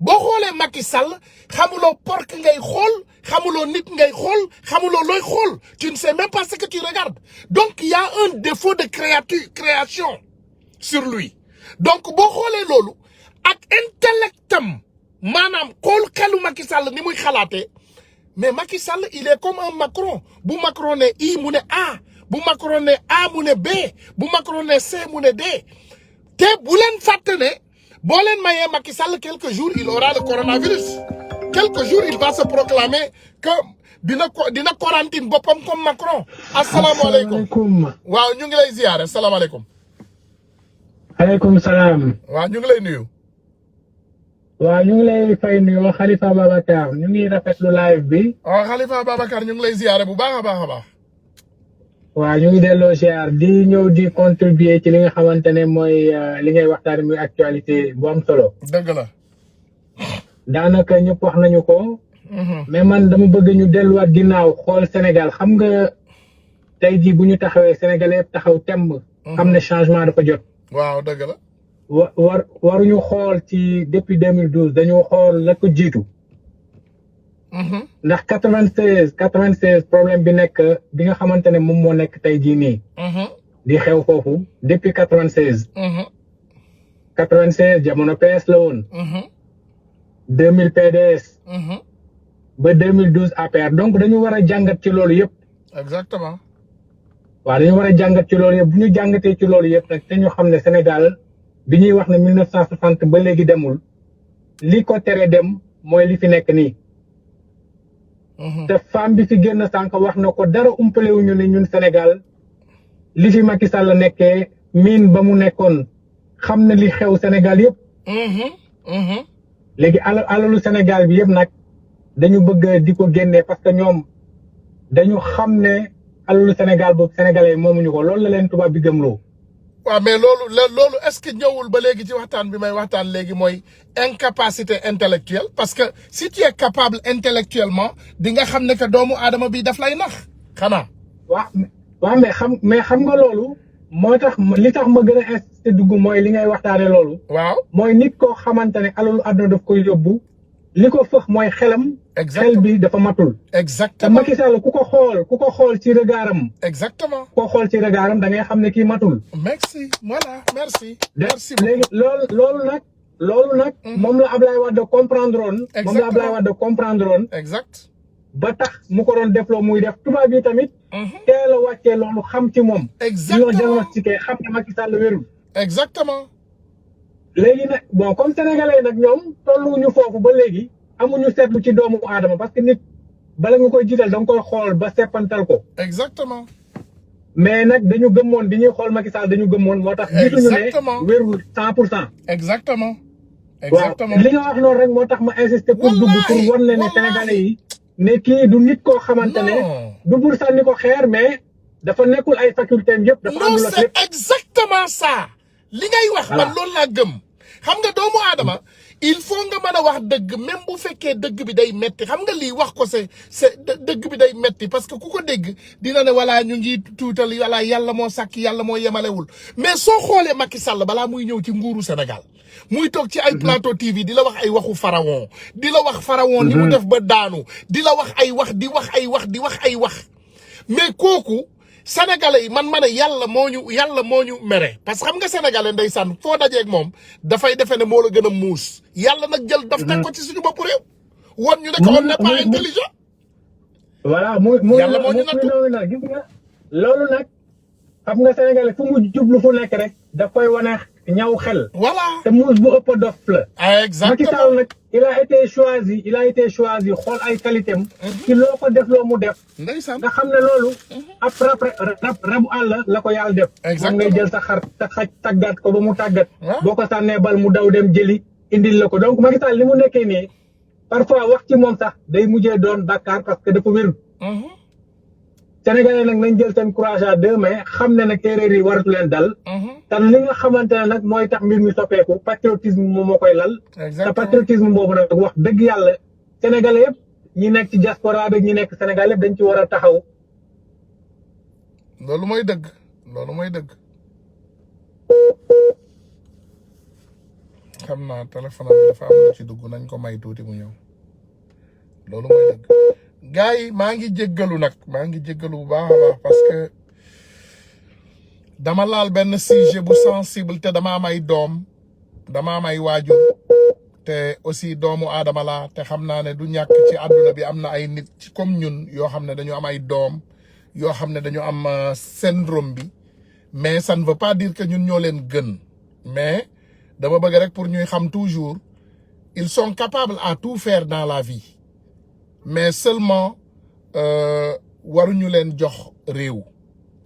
boo xoolee Macky Sall xamuloo porc ngay xool xamuloo nit ngay xool xamuloo looy xool tu ne sais même pas ce que tu regardes donc y a un défaut de création sur lui donc boo xoolee loolu ak intellectam maanaam xool xelu Macky Sall ni muy xalaatee mais Macky Sall il est comme un Macron bu Macron ne I mu ne A bu Macron ne A mu ne B bu Macron ne C mu ne D te bu leen fàtte ne boo leen mayee Macky Sall quelques jours il aura le coronavirus quelques jours il va se proclamer que dina quarantine boppam comme Macron. asalaamaaleykum waaw ñu ngi lay ziyaare asalaamaaleykum. aleykum salaam. waaw ñu ngi lay nuyu. waaw ñu ngi lay fay nuyoo Khalifa Babacar ñu ngi rafetlu live bi. waaw Khalifa Babacar ñu ngi lay ziyaare bu baax a baax a baax. waaw ñu ngi delloo ziar di ñëw di contribuer ci li nga xamante ne mooy li ngay waxtaan muy actualité bu am solo. dëgg la. daanaka ñëpp wax nañu ko. mais man dama bëgg ñu delluwaat ginnaaw xool Sénégal xam nga tey jii bu ñu taxawee Sénégalais yëpp taxaw temb. xam ne changement dafa jot. waaw dëgg la. waruñu xool ci depuis 2012 dañoo xool la ko jiitu. ndax 96 problème bi nekk bi nga xamante ne moom moo nekk tey jii nii. di xew foofu depuis 96. 96 jamono PS la woon. 2000 PDS. ba 2012 APR donc dañu war a jàngat ci loolu yëpp. exactement. waaw dañu war a jàngat ci loolu yëpp bu ñu jàngatee ci loolu yëpp nag te ñu xam ne Sénégal bi ñuy wax ne 1960 ba léegi demul li ko tere dem mooy li fi nekk nii. te femme bi fi génn sànq wax na ko dara umpalewuñu ne ñun Sénégal li fi Macky Sall nekkee miin ba mu nekkoon xam na li xew Sénégal yëpp. léegi alalu Sénégal bi yëpp nag dañu bëgg di ko génnee parce que ñoom dañu xam ne alalu Sénégal boobu sénégalais moomuñu ko loolu la leen tubaab bi gëmloo. waaw mais loolu est-ce que ñëwul ba léegi ci waxtaan bi may waxtaan léegi mooy incapacité intellectuelle parce que si tu es capable intellectuellement di nga xam ne que doomu aadama bi daf lay nax xanaa. waaw mais xam nga loolu moo tax li tax ma gën a insisté dugg mooy li ngay waxtaane loolu. waaw mooy nit koo xamante ne alalu àdduna daf koy yóbbu li ko fëx mooy xelam. xel bi dafa matul. exactement te Macky Sall ku ko xool ci regardam. exactement ku ko xool ci regardam da ngay xam ne kii matul. merci voilà merci. merci léegi loolu nag. moom la Ablaye Wade comprendre woon. moom la Ablaye Wade comprendre woon. exact. ba tax mu ko doon defloo muy def tubaab yi tamit. teel a wàccee loolu xam ci moom. exactement ñoo diagnostiqué xam ne Macky Sall wérul. exactement. léegi nag bon comme sénégalais nag ñoom tolluwuñu foofu ba léegi amuñu seetlu ci doomu aadama parce que nit bala nga koy jiital da nga koy xool ba seppantal ko. exactement. mais nag dañu gëmmoon bi ñuy xool Macky Sall dañu gëmmoon moo tax. gisuñu ne wérul 100%. exactement. exactement waaw li nga wax noonu rek moo tax ma insister pour dugg pour wan leen ne sénégalais yi. ne kii du nit koo xamante ne. du pour sànni ko xeer mais dafa nekkul ay faculté yëpp. dafa am non c'est exactement ça. li ngay wax man loolu laa gëm. xam nga doomu aadama il faut nga mën a wax dëgg même bu fekkee dëgg bi day metti xam nga lii wax ko c'est dëgg bi day metti parce que ku ko dégg dina ne wala ñu ngi tuutal wala yàlla moo sàkk yàlla moo yemalewul mais soo xoolee Macky Sall balaa muy ñëw ci nguuru Sénégal muy toog ci ay plateau TV di la wax ay waxu pharaon di la wax pharaon ni mu def ba daanu di la wax ay wax di wax ay wax di wax ay wax mais kooku sénégalais yi man ma ne yàlla moo ñu mere parce que xam nga sénégalais ndeysaan foo dajeeg moom dafay defe ne moo la gën a muus yàlla nag jël daf teg ko ci suñu bopp réew woon ñu ne ko on n'est pas intelligent. voilà yàlla moo ñu nattu loolu nag gis nga loolu nag xam nga sénégalais fu mu jublu fu nekk rek daf koy wane ñaw xel. voilà te muus bu ëpp dof la. exactement Macky Sall nag il a été choisi xool ay qualité am. ci loo ko def loo mu def. ndeysaan nga xam ne loolu. après rabu àll la ko yàlla def. exactement moom ngay jël sa xar sa xaj tàggat ko ba mu tàggat. boo ko sànnee bal mu daw dem jëli indil la ko donc Macky Sall li mu nekkee nii parfois wax ci moom sax day mujjee doon bàkkaar parce que dafa wéru. Sénégalais nag nañ jël seen courage à deux mains xam ne nag erreur yi waratu leen dal. te li nga xamante ne nag mooy tax mbir mi soppeeku patriotisme moom moo koy lal. te patriotisme boobu nag wax dëgg yàlla Sénégalais yëpp ñi nekk ci diaspora bi ñi nekk Sénégal yëpp dañ ci war a taxaw. loolu mooy dëgg loolu mooy dëgg. xam naa téléphone bi dafa am na ci dugg nañ ko may tuuti mu ñëw loolu mooy dëgg. gars yi maa ngi jéggalu nag maa ngi jéggalu bu baax a baax parce que dama laal benn sujet bu sensible te dama am ay doom dama am ay waajur te aussi doomu aadama la te xam naa ne du ñàkk ci àdduna bi am na ay nit ci comme ñun yoo xam ne dañu am ay doom yoo xam ne dañu am syndrome bi mais ça ne veut pas dire que ñun ñoo leen gën mais dama bëgg rek pour ñuy xam toujours ils sont capables à tout faire dans la vie mais seulement waruñu leen jox réew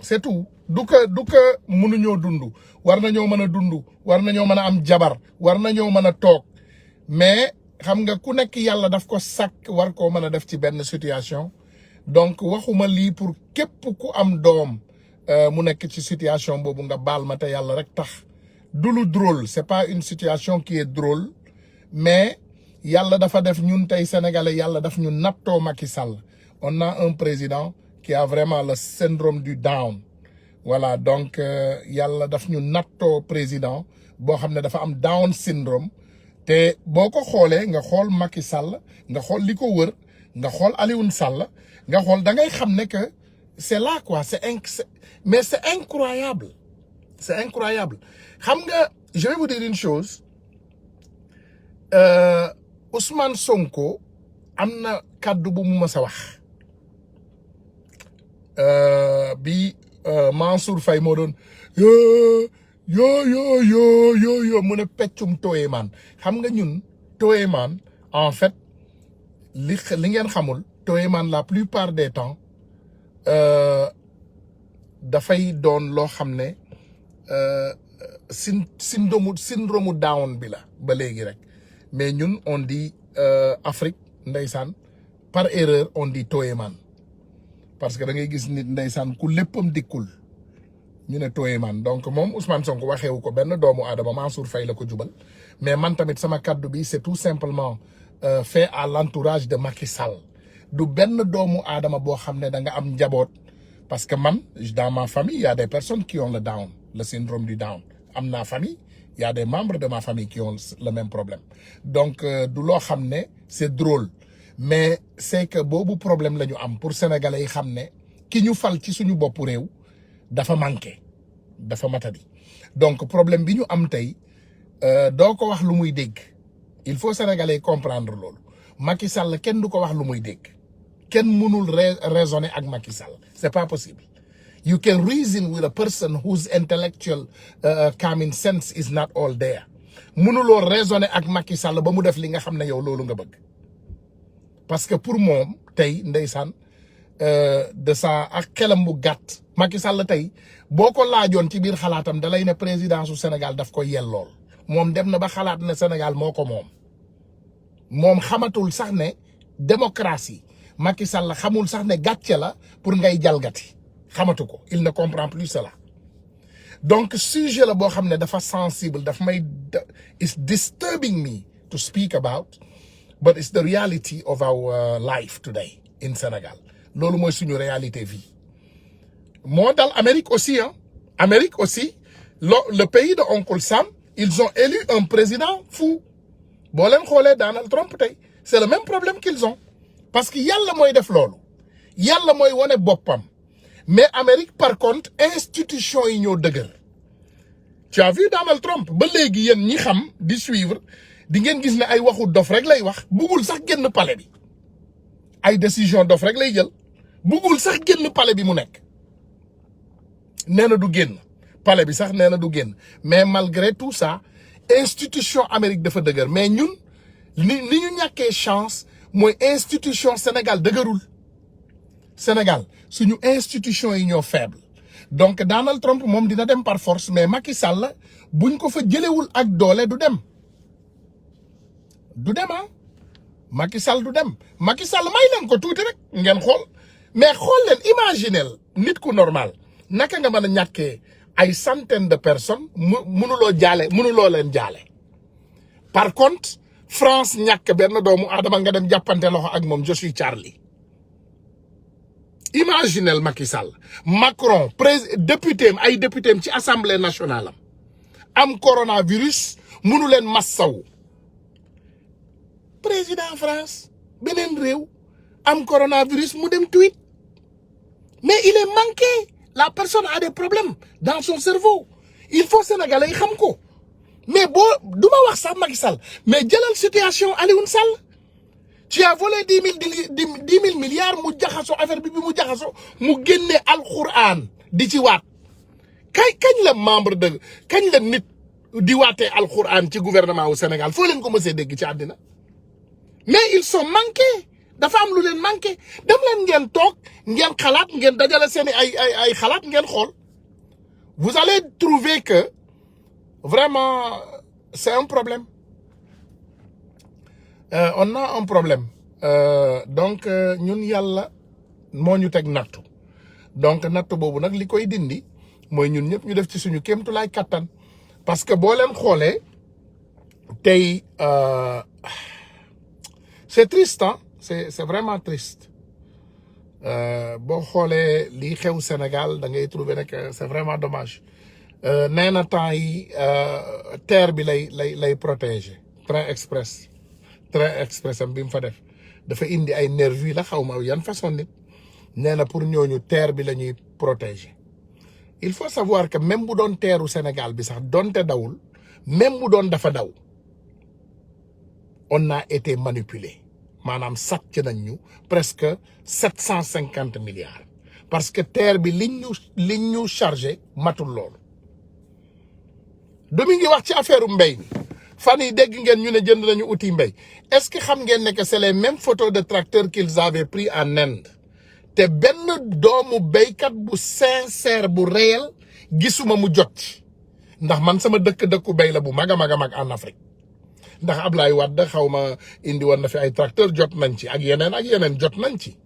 c'est tout du que mënuñoo dund war nañoo mën a dund war nañoo mën a am jabar war nañoo mën a toog mais xam nga ku nekk yàlla daf ko sàkk war koo mën a def ci benn situation donc waxuma lii pour képp ku am doom mu nekk ci situation boobu nga baal ma te yàlla rek tax du lu drôle c'est pas une situation qui est drôle mais yàlla dafa def ñun tey sénégalais yàlla daf ñu nattoo Macky Sall on a un président qui a vraiment le syndrome du down voilà donc yàlla daf ñu nattoo président boo xam ne dafa am down syndrome te boo ko xoolee nga xool Macky Sall nga xool li ko wër nga xool Alioune Sall nga xool da ngay xam ne que c'est là quoi mais c'est incroyable xam nga je vais vous dire une chose Ousmane Sonko am na kàddu bu mu mës a wax bi Mansour Faye moo doon yo mu ne peccum Toyeman xam nga ñun Toyeman en fait li ngeen xamul Toyeman la plupart des temps dafay doon loo xam ne syndrome down bi la ba léegi rek mais ñun on dit Afrique ndeysaan par erreur on dit Toyeman parce que da ngay gis nit ndeysaan ku léppam dikkul ñu ne Toyeman donc moom Ousmane Sonko waxeewu ko benn doomu aadama Mansour Faye la ko jubal mais man tamit sama kaddu bi c'est tout simplement fait à l'entourage de Macky Sall du benn doomu aadama boo xam ne da nga am njaboot parce que man dans ma famille il y a des personnes qui ont le down le syndrome du down am naa famille il y a des membres de ma famille qui ont le même problème donc du loo xam ne c'est drôle mais c'est que boobu problème la ñu am pour sénégalais yi xam ne ki ñu fal ci suñu bopp réew dafa manqué dafa matadi donc problème bi ñu am tey doo ko wax lu muy dégg il faut sénégalais yi comprendre loolu Macky Sall kenn du ko wax lu muy dégg kenn mënul raisonner ak Macky Sall c'est pas possible you can reason with a person whose intellectual common sense is not all there mënuloo raisonner ak Macky Sall ba mu def li nga xam ne yow loolu nga bëgg parce que pour moom tey ndeysaan de ça ak xelam bu gàtt Macky Sall tey boo ko laajoon ci biir xalaatam dalay ne présidence su Sénégal daf ko yellool moom dem na ba xalaat ne Sénégal moo ko moom xamatul sax ne démocratie Macky Sall xamul sax ne gàcce la pour ngay jalgati xamatu ko il ne comprend plus cela donc sujet la boo xam ne dafa sensible daf may it's disturbing me to speak about but it's the reality of our life today in Sénégal loolu mooy suñu réalité vie moo dal Amérique aussi Amérique aussi le pays de Oncle Sam ils ont élu un président fou boo leen xoolee Donald Trump tey c'est le même problème qu'ils ont parce que yàlla mooy def loolu yàlla mooy wane boppam mais Amérique par contre institution yi ñoo dëgër tu as vu Donald Trump ba léegi yéen ñi xam di suivre di ngeen gis ne ay waxu dof rek lay wax buggul sax génn palais bi ay décision dof rek lay jël buggul sax génn palais bi mu nekk nee na du génn palais bi sax nee na du génn mais malgré tout ça institution Amérique dafa dëgër mais ñun ni ñu ñàkkee chance mooy institution Sénégal dëgërul Sénégal suñu institution yi ñoo faible donc Donald Trump moom dina dem par force mais Macky Sall buñ ko fa jëlewul ak doole du dem Macky Sall du dem Macky Sall may leen ko tuuti rek ngeen xool mais xool leen imaginel nit ku normal naka nga mën a ñàkkee ay centaines de personnes mënuloo leen jaale par contre France ñàkk benn doomu aadama nga dem jàppante loxo ak moom je suis Charlie imaginel Macky Sall Macron député am ay député am ci assemblée nationale am coronavirus mënu leen massawu président France beneen réew am coronavirus mu dem tweet mais il est manqué la personne a des problèmes dans son cerveau il faut sénégalais yi xam ko mais boo du ma wax sax Macky Sall mais jëlal situation Alioune Sall tu as volé 10 000 milliards mu jaxaso affaire bi mu jaxaso mu génne alxuraan di ci waat kañ la membre de kañ la nit di waatee alxuraan ci gouvernement wu Sénégal foo leen ko mësee dégg ci àddina mais ils sont manqués dafa am lu leen manqué dem leen ngeen toog ngeen xalaat ngeen dajale seeni ay xalaat ngeen xool vous allez trouver que vraiment c'est un problème on a un problème donc ñun yàlla moo ñu teg nattu donc nattu boobu nag li koy dindi mooy ñun ñëpp ñu def ci suñu kéemtulaay kattan parce que boo leen xoolee tey c'est triste hein c'est vraiment triste boo xoolee lii xew Sénégal da ngay trouver que c'est vraiment dommage nee na temps yi terre bi lay protéger train express am bi mu fa def dafa indi ay nervis la xaw ma yan façon nit nee na pour ñooñu terre bi la ñuy protéger il faut savoir que même bu doon teeru Sénégal bi sax donte dawul même bu doon dafa daw on a été manipulé maanaam sàcc nañ ñu presque 750 milliards parce que terre bi liñ ñu chargé matul loolu du mi ngi wax ci affaire mbéy mi fan yi dégg ngeen ñu ne jënd nañu outil mbéy est-ce que xam ngeen ne que c'est les mêmes photos de tracteurs qu'ils avaient pris en Inde te benn doomu béykat bu sincère bu réel gisuma mu jot ci ndax man sama dëkku béy la bu mag a mag en Afrique ndax Ablaye Wade xaw ma indi woon na fi ay tracteurs jot nañ ci ak yeneen jot nañ ci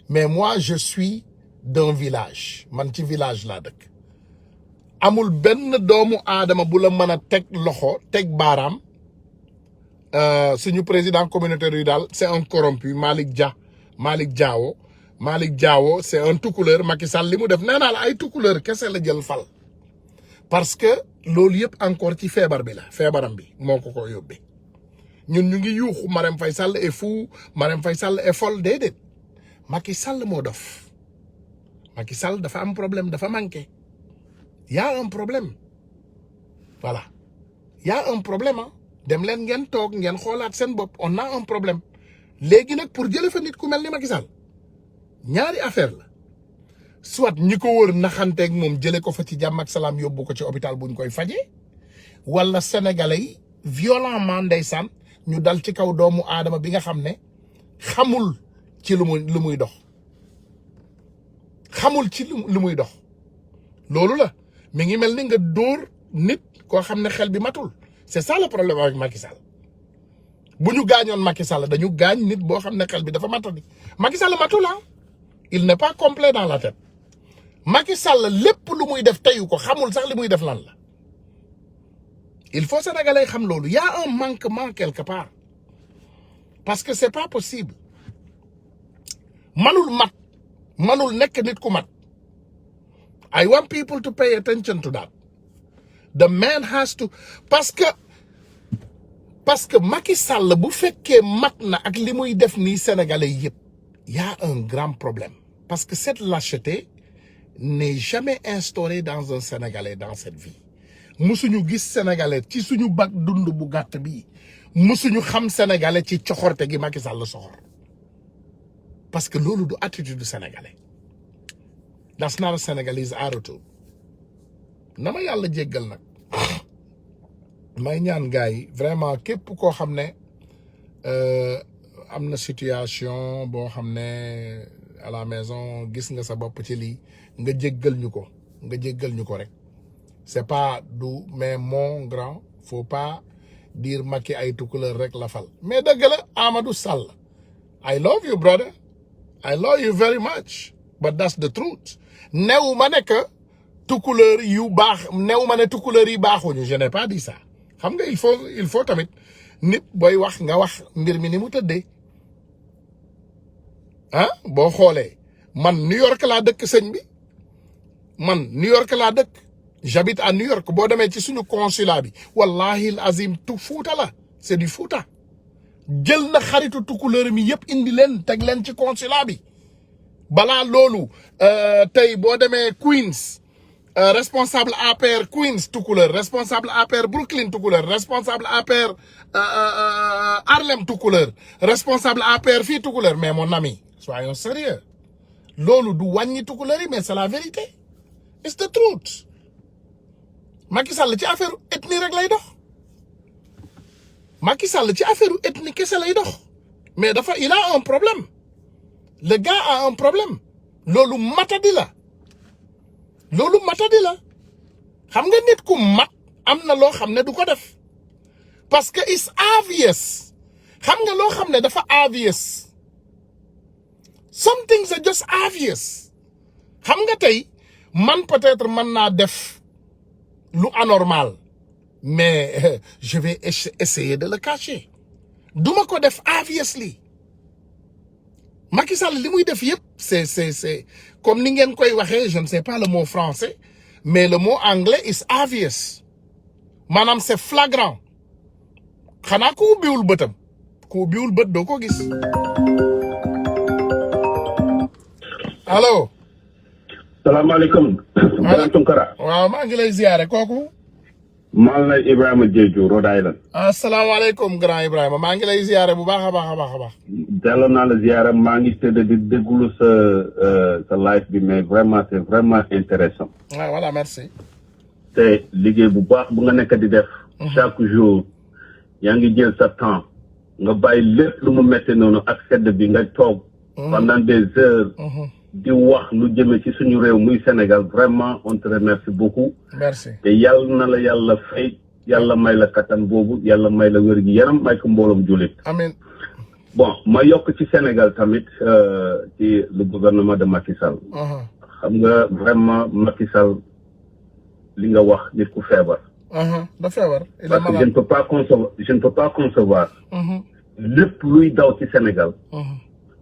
mais moi je suis d'un village man ci village laa dëkk amul benn doomu aadama bu la mën a teg loxo teg baaraam suñu président communautaire rural c'est un corrompu Malick Diawo c'est un tukuleur Macky Sall li mu def nee naa la ay tukuleur kese la jël fal parce que loolu yëpp encore ci feebaram bi moo ko yóbbee ñun ñu ngi yuuxu Marème Faye Sall est fou Marème Faye Sall est folle déedéet Macky Sall moo dof Macky Sall dafa am problème dafa manqué y a un problème voilà y a un problème dem leen ngeen toog ngeen xoolaat seen bopp on a un problème léegi nag pour jële fa nit ku mel ni Macky Sall ñaari affaire la soit ñi ko wër naxanteeg moom jële ko fa ci jàmm ak salaam yóbbu ko ci hôpital buñ koy fajee wala sénégalais yi violemment ndeysaan ñu dal ci kaw doomu aadama bi nga xam ne xamul ci lu muy dox xamul ci lu muy dox loolu la mi ngi mel ni nga dóor nit koo xam ne xel bi matul c'est ça le problème avec Macky Sall bu ñu gaañoon Macky Sall dañu gaañ nit boo xam ne xel bi dafa matadi Macky Sall matul il n'est pas complet dans la tête Macky Sall lépp lu muy def teyu ko xamul sax li muy def lan la il faut sénégalais xam loolu y a un manquement quelque part parce que c'est pas possible manul nekk nit ku mat I want people to pay attention to that the man has to parce que Macky Sall bu fekkee mat na ak li muy def nii sénégalais yëpp y a un grand problème parce que cette lâcheté n'est jamais instaurée dans un Sénégalais dans cette vie musuñu gis Sénégalais ci suñu bag dund bu gàtt bi musuñu xam Sénégalais ci coxorte gi Macky Sall soxor parce que loolu du attitude du Sénégalais that's not a Senegalese attitude na ma yàlla jéggal nag may ñaan gars yi vraiment képp koo xam ne am na situation boo xam ne à la maison gis nga sa bopp ci lii nga jéggal ñu ko rek c'est pas du mais mon grand faut pas dire Macky ay tukuleur rek la fal mais dëgg la Amadou Sall I love you brother I love you very much but that's the truth new ma ne que tukuleur yu baax new ma ne tukuleur yi baaxuñu je n'ai pas dit ça xam nga il faut tamit nit booy wax nga wax mbir mi ni mu tëddee boo xoolee man New York laa dëkk sëñ bi man New York laa dëkk j'habite à New York boo demee ci suñu consulat bi wallahi al azim tu Fuuta la c'est du Fuuta jël na xaritu tukuleur mi yëpp indi leen teg leen ci consulat bi balaa loolu tey boo demee Queens responsable APR Queens tukuleur responsable APR Brooklyn tukuleur responsable APR Harlem tukuleur responsable APR fii tukuleur mais mon ami soyons sérieux loolu du wàññi tukuleur yi mais c'est la vérité it's the truth Macky Sall ci affaire ethnie rek lay dox Macky Sall ci affaire ethnie kese lay dox mais il a un problème le gars a un problème loolu matadi la xam nga nit ku mat am na loo xam ne du ko def parce que it's obvious xam nga loo xam ne dafa obvious some things are just obvious xam nga tey man peut-être mën naa def lu anormal mais je vais essayer de le cacher duma ko def obviously Macky Sall li muy def yëpp c'est comme ni ngeen koy waxee je ne sais pas le mot français mais le mot anglais is obvious maanaam c'est flagrant xanaa ku ubbiwul bëtam ku ubbiwul bët doo ko gis allo. salaamaaleykum. Grand Tunkara. waaw maa ngi lay ziare kooku. maa lay Ibrahima Diédhiou Rhode Island. asalaamaaleykum grand Ibrahima maa ngi lay ziare bu baax a baax. delloo naa la ziara maa ngi tëdd di déglu sa live bi mais vraiment c'est vraiment intéressant. Ah voilà, merci. te liggéey bu baax bu nga nekk di def. chaque jour yaa ngi jël sa temps nga bàyyi lépp lu mu métti noonu ak sedd bi nga toog. pendant des heures. di wax lu jëme ci suñu réew muy Sénégal vraiment on te remercie beaucoup. Merci. te yàlla na la yàlla fay yàlla may la kattan boobu yàlla may la wér gi yaram may ko mbooloom jullit. Amin. bon ma yokk ci Sénégal tamit ci le gouvernement de Macky Sall. xam nga vraiment Macky Sall li nga wax nit ku feebar. da feebar. parce que je ne peux pas concevoir. lépp luy daw ci Sénégal.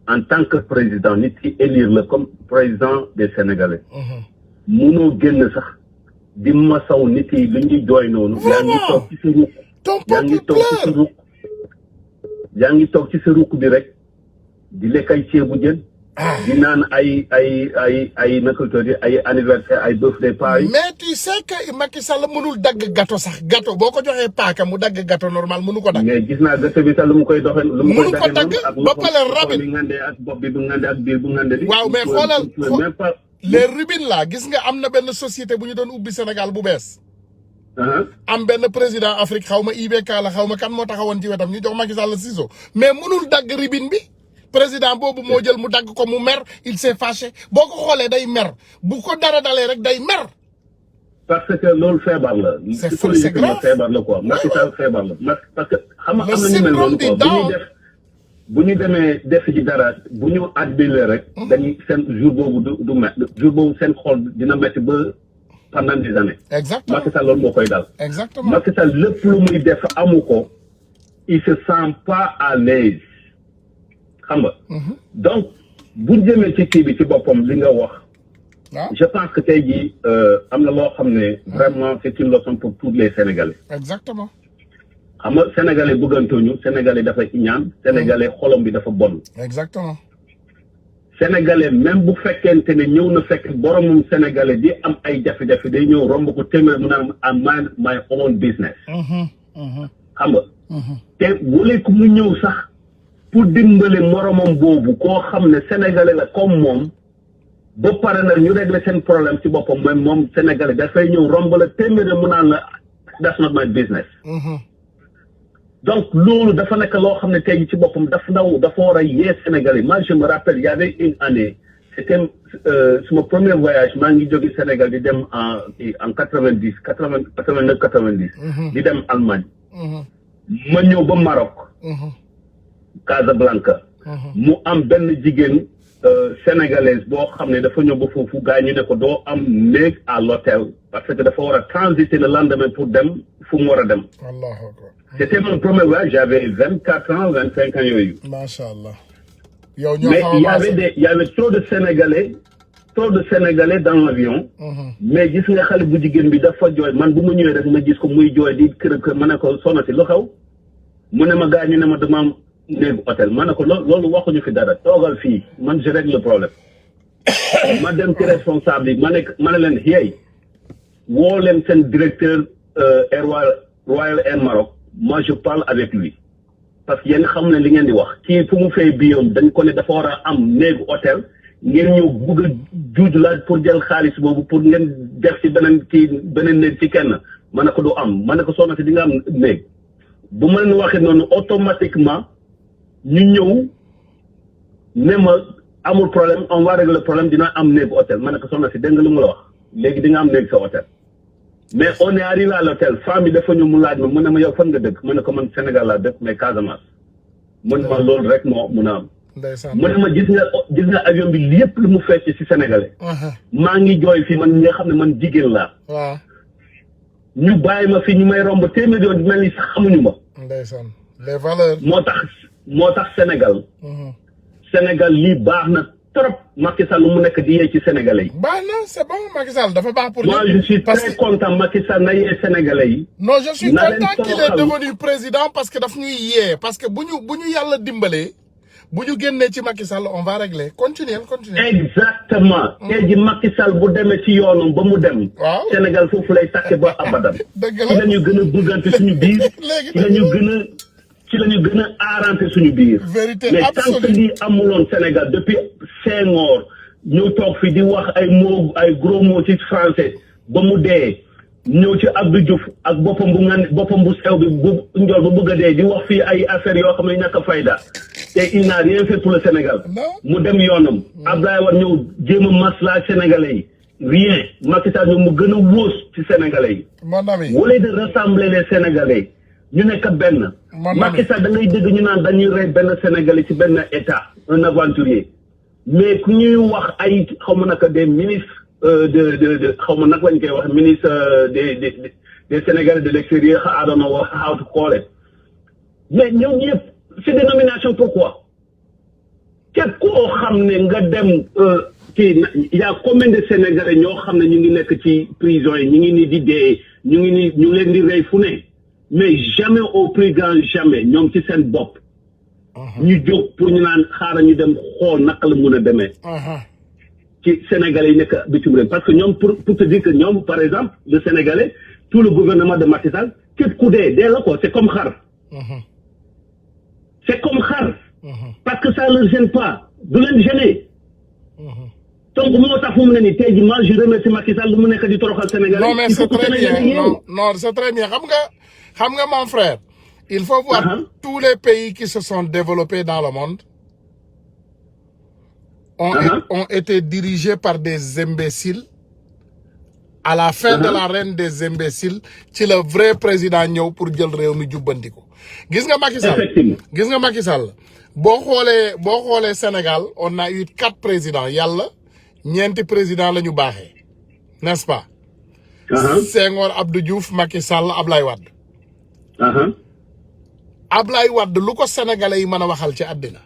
en tant que président nit ki élire la comme président des Sénégalais. munoo génn sax di masaw nit yi lu ñuy jooy noonu. yaa ngi toog ci sa ruq. yaa ngi toog ci sa ruq. yaa ngi toog ci sa ruq bi rek di lekk ay ceebu jën. di naan ay naka tuuti ay anniversaire ay birthday party. mais tu sais que Macky Sall mënul dagg gâteau sax gâteau boo ko joxee paaka mu dagg gâteau normal mënu ko dagg. mais gis naa gâteau bi sax lu mu koy doxee. lu mu koy mënu ko dagg ba pare rabin bi ngande ak bopp bi bu ngande ak biir bu ngande. waaw mais xoolal les rubines là gis nga am na benn société bu ñu doon ubbi Sénégal bu bees. am benn président Afrique xaw ma IBK la xaw ma kan moo taxawoon ci wetam ñu jox Macky Sall ciseau mais mënul dagg rubine bi. président boobu moo jël mu dagg ko mu mer il s'est fâché boo ko xoolee day mer bu ko dara dalee rek day mer. parce que loolu feebar la. c'est grave feebar la quoi Macky Sall feebar la parce que xam nga am na ñu mel noonu quoi bu ñu demee def ci dara bu ñu adbile rek. dañuy seen jour boobu du met jour boobu seen xol dina métti ba pendant des années. exactement Macky Sall loolu moo koy dal. exactement Macky Sall lépp lu muy def amu ko il se sent pas à l'aise xam nga. donc bu jëmee ci kii bi ci boppam li nga wax. je pense que tey jii am na loo xam ne vraiment c'est une leçon pour tous les Sénégalais. exactement. xam nga Sénégalais bëggantuñu Sénégalais dafa ñaan Sénégalais xolom bi dafa bon. exactement. Sénégalais même bu fekkente ne ñëw na fekk boromum Sénégalais di am ay jafe-jafe day ñëw romb ko téeméer mu naan am my own business. xam nga. te wala ku mu ñëw sax. pour dimbale moromam boobu koo xam ne sénégalais la comme moom ba pare na ñu régler seen problème ci boppam mooy moom sénégalais dafay ñëw romb la téeméeri mu naan la that's not my business. donc loolu dafa nekk loo xam ne tey ci boppam dafa war a yee sénégalais moi je me rappelle il y avait une année c'était suma premier voyage maa ngi jóge Sénégal di dem en 90 89 90. di dem Allemagne. ma ñëw ba Maroc. Casablanca. mu am benn jigéen sénégalaise boo xam ne dafa ñëw ba foofu gars ñu ne ko doo am néeg à l'hôtel parce que dafa war a transiter le lendemain pour dem fu mu war a dem. Allahu akbar. C'était mon premier voyage j'avais 24 ans 25 ans yooyu. macha allah. yow ñoo mais il y avait trop de Sénégalais dans l'avion. mais gis nga xale bu jigéen bi dafa jooy man bu ma ñëwee rek ma gis ko muy jooy di kër ma ne ko soxna si lu xew mu ne ma gars ñu ne ma dama am néegu hôtel ma ne ko loolu waxuñu fi dara toogal fii man je règle le problème. ma dem ci responsable yi ma ne leen yey woo leen seen directeur Royal Air Maroc moi je parle avec lui parce que yéen xam ne li ngeen di wax kii fu mu fay biyoom dañ ko ne dafa war a am néegu hôtel ngeen ñëw bëgg a juuj laaj pour jël xaalis boobu pour ngeen def ci beneen néeg ci kenn ma ne ko du am ma ne ko soxna si di nga am néeg bu ma leen waxee noonu automatiquement ñu ñëw ne ma amul problème on va régler le problème dina am néegu hôtel ma ne ko soxna si dégg nga lu mu la wax léegi di nga am néeg sa hôtel mais on est arrivé à l'hôtel femme bi dafa ñu mu laaj ma mu ne ma yow fan nga dëkk ma ne ko man Sénégal laa dëkk mais Casamance mu ne ma loolu rek moo mun a am mu ne ma gis nga avion bi lépp lu mu fecc ci sénégalais maa ngi jooy fii man ñi nga xam ne man jigéen laa waaw ñu bàyyi ma fii ñu may romb téeméer yoon mel ni sax xamuñu ma ndeysaan les valeurs moo tax Sénégal lii baax na trop Macky Sall mu nekk di yee ci sénégalais yi. baax na c'est bon Macky Sall dafa baax pour. moi je suis très content Macky Sall na yee sénégalais yi. non je suis content qu'il est devenu président parce que daf ñuy yee parce que bu ñu yàlla dimbalee bu ñu génnee ci Macky Sall on va régler continuer. exactement. tey ji Macky Sall bu demee ci yoonam ba mu dem. waaw Sénégal foofu lay takke ba abadan. dëgg la ci la ñu gën a bëggante suñu biir. ci la ñu gën a ci la ñu gën a arrangé suñu biir. vérité mais tant que lii amuloon Sénégal depuis Senghor ñu toog fi di wax ay mots ay gros mots ci français ba mu dee ñëw ci Abdou Diouf ak boppam bu sew bi bu njool ba bëgg a dee di wax fii ay affaires yoo xam ne ñàkk a fayda te il n'a rien fait pour le Sénégal mu dem yoonam. Abdoulaye Wade ñëw jéem a maslaa Sénégalais yi rien Macky Sall ñëw mu gën a wóos ci Sénégalais yi. mon ami au lieu de rassembler les Sénégalais ñu nekk benn. Macky Sall da ngay dégg ñu naan dañuy rey benn Sénégalais ci benn état un aventurier mais ku ñuy wax ay xaw ma naka des ministres de xaw ma naka lañ koy wax ministre des Sénégalais de l'extérieur I don't know how to call it mais ñoom ñëpp c'est des nominations pourquoi képp koo xam ne nga dem kii y a combien de Sénégalais ñoo xam ne ñu ngi nekk ci prison yi ñu ngi ni di dee ñu ngi ni ñu leen di rey fu ne mais jamais au plus grand jamais ñoom ci seen bopp ñu jóg pour ñu naan xaaral ñu dem xool naka la mun a demee ci Sénégalais yi nekk bitim réew parce que ñoom pour te dire que ñoom par exemple le Sénégalais tout le gouvernement de Macky Sall képp ku dee la ko c'est comme xar c'est comme xar parce que ça leur gêne pas du leen gêner donc moo tax fu mu ne nii tey jii moi je remercie Macky Sall lu mu nekk di toroxal Sénégalais. non mais c'est très bien non c'est très bien xam nga mon frère il faut voir tous les pays qui se sont développés dans le monde ont été dirigés par des imbéciles. À la fin de la reine des imbéciles ci le vrai président ñëw pour jël réew mi jubbanti ko gis nga Macky Sall boo xoolee Sénégal on a eu 4 présidents yàlla ñeenti président la ñu baaxee n'est-ce pas Senghor Abdou Diouf Macky Sall Ablaye Wade Ablaye Wade lu ko sénégalais yi mën a waxal ci àddina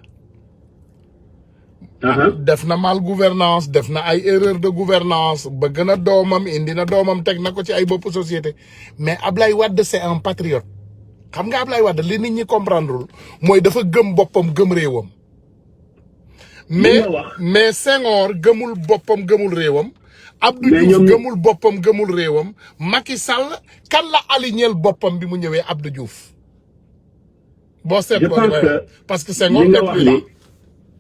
def na mal gouvernance def na ay erreur de gouvernance bëgg na doomam indi na doomam teg na ko ci ay bopp société mais Ablaye Wade c'est un patriote xam nga Ablaye Wade li nit ñi comprendrewul mooy dafa gëm boppam gëm réewam mais Senghor gëmul boppam gëmul réewam Abdou Diouf gëmul boppam gëmul réewam Macky Sall kan la alignel boppam bi mu ñëwee Abdou Diouf boo seetloo parce que Senghor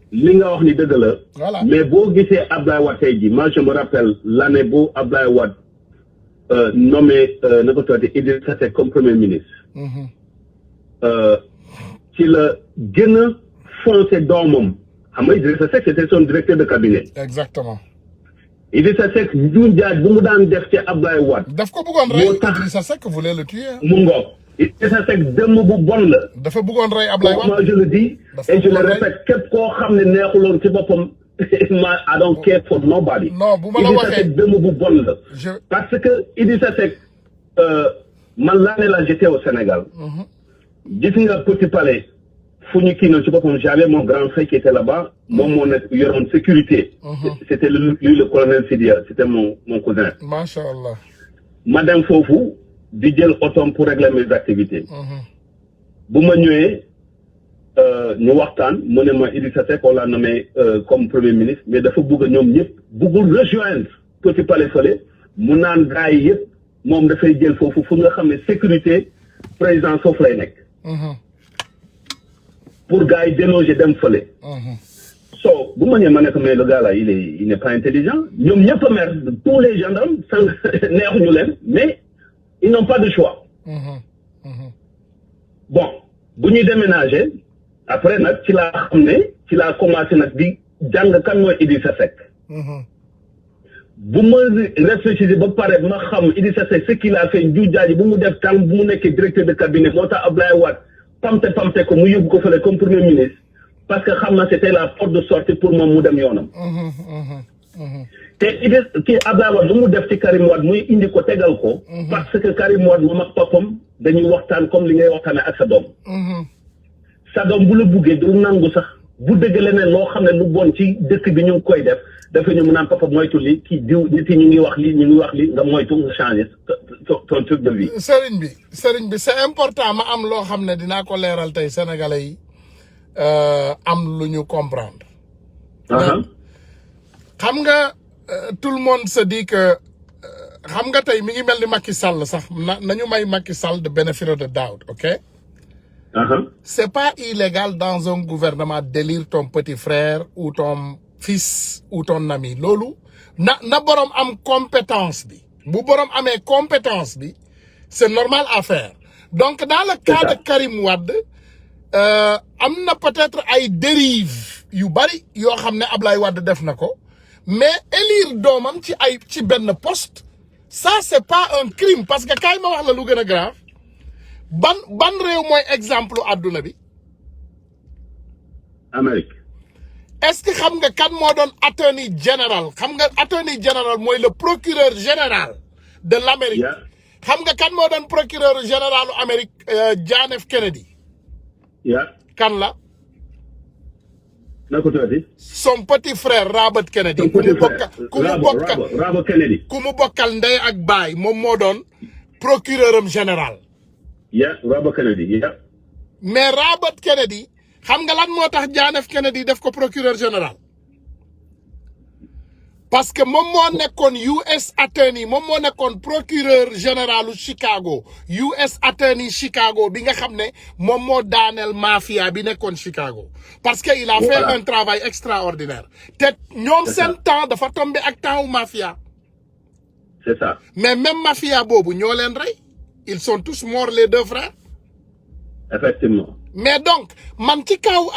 li nga wax ni dëgg la. voilà mais boo gisee Abdoulaye Wade tey jii moi je me rappelle l'année bu Abdoulaye Wade nommé na ko tuddee Idrissa Seck comme premier ministre. ci la gën a foncé doomam xam nga Idrissa Seck c'était son directeur de cabinet. exactement. Idrissa Seck njuuj njaaj bu mu daan def ci Abdoulaye Wade. daf ko bëggoon rey Idrissa Seck voulait le tuer. mu ngoog Idrissa Seck dëmm bu bon la. dafa bëggoon rey Abdoulaye Wade. moi je le dis et je le répète képp koo xam ne neexuloon ci boppam I don't care for nobody. non bu ma la Idrissa Seck dëmm bu bon la. parce que Idrissa Seck man l'année là j'étais au Sénégal. gis nga Petit Palais fu ñu kii noonu ci boppam j'avais mon grand frère qui était là-bas moom moo nekk yoroon sécurité. c'était lui le colonel Sidia c'était mon cousin. macha allah. ma dem foofu di jël otoom pour régler mes activités. bu ma ñëwee ñu waxtaan mu ne ma Idrissa Seck on l'a nommé comme premier ministre mais dafa bëgg ñoom ñëpp bëggul rejoindre Petit Palais fële mu naan gars yi yëpp moom dafay jël foofu fu nga xam ne sécurité président foofu lay nekk. pour gars yi déloger dem fële. so bu ma ñëwee ma ne ko mais le gars là il n'est pas intelligent ñoom ñëpp a mer tous les gendarmes neexuñu leen mais ils n'ont pas de choix. bon bu ñuy déménager après nag ci laa xam ne ci laa commencé nag di jàng kan mooy Idrissa Seck. bu ma réfléchir ba pare ma xam Idrissa Seck ce qu'il a fait nju jaaji bu mu def tànk bu mu nekkee directeur de cabinet moo tax Abdoulaye Wade pamte ko mu yóbbu ko fële comme premier ministre parce que xam na c'était la porte de sortie pour moom mu dem yoonam. te Idrissa kii Abdoulaye Wade lu mu def ci Karim Wade muy indi ko tegal ko. parce que Karim Wade moom ak papam dañuy waxtaan comme li ngay waxtaanee ak sa doom. sa doom bu la buggee du nangu sax bu dëgg leneen loo xam ne lu bon ci dëkk bi ñu ngi koy def dafa ñu mu naan papa moytu li kii diw nit yi ñu ngi wax li nga moytu nga changer ton truc de vie. sëriñ bi c'est important ma am loo xam ne dinaa ko leeral tey sénégalais yi am lu ñu comprendre. xam nga tout le monde se dit que xam nga tey mi ngi mel ni Macky Sall sax nañu may Macky Sall de benefit of the doubt ok. C'est pas illégal dans un gouvernement d'élire ton petit frère ou ton fils ou ton ami loolu na borom am compétence bi bu borom amee compétence bi c'est normal à faire donc dans le cas de Karim Wade am na peut-être ay dérives yu bari yoo xam ne Ablaye Wade def na ko mais élire doomam ci benn poste ça c'est pas un crime parce que kaay ma wax la lu gën a grave ban réew mooy exemple adduna bi Amérique. est-ce que xam nga kan moo doon attorney général xam nga attorney général mooy le procureur général de l'Amérique xam nga kan moo doon procureur général u Amérique John F. Kennedy kan la na ko tuddati son petit frère Robert Kennedy ku mu bokkal ndey ak baay moom moo doon procureur am général Robert Kennedy mais Robert Kennedy xam nga lan moo tax John F. Kennedy def ko procureur général parce que moom moo nekkoon US attorney moom moo nekkoon procureur généralu Chicago US attorney Chicago bi nga xam ne moom moo daaneel mafia bi nekkoon Chicago parce que il a fait un travail extraordinaire te ñoom seen temps dafa tombé ak temps wu mafia c'est ça mais même mafia boobu ñoo leen rey ils sont tous morts les deux frères effectivement mais donc man ci kaw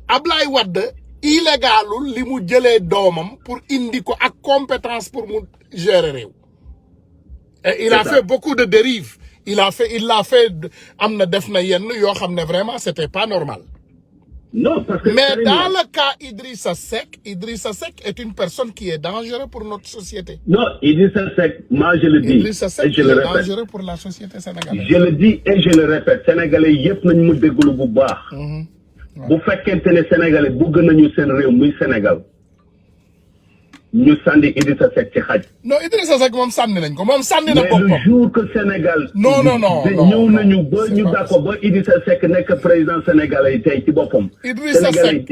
Ablaye Wade illégalul li mu jëlee doomam pour indi ko ak compétence pour mu gérer réew et il a fait beaucoup de dérives il l'a fait am na def na yenn yoo xam ne vraiment c'était pas normal non parce que mais dans le cas Idrissa Seck est une personne qui est dangereuse pour notre société non Idrissa Seck moi je le dis Idrissa Seck et je le est répète dangereux pour la société sénégalaise je le dis et je le répète sénégalais yëpp nañ mu déglu bu baax bu fekkente ne sénégalais bëgg nañu seen réew muy Sénégal ñu sànni Idrissa Seck ci xaj. non Idrissa Seck moom sànni nañ ko moom sànni na boppam. mais le jour que Sénégal. non ñëw nañu ba ñu d'accord ba Idrissa Seck nekk président sénégalais yi tey ci boppam. Idrissa Seck sénégalais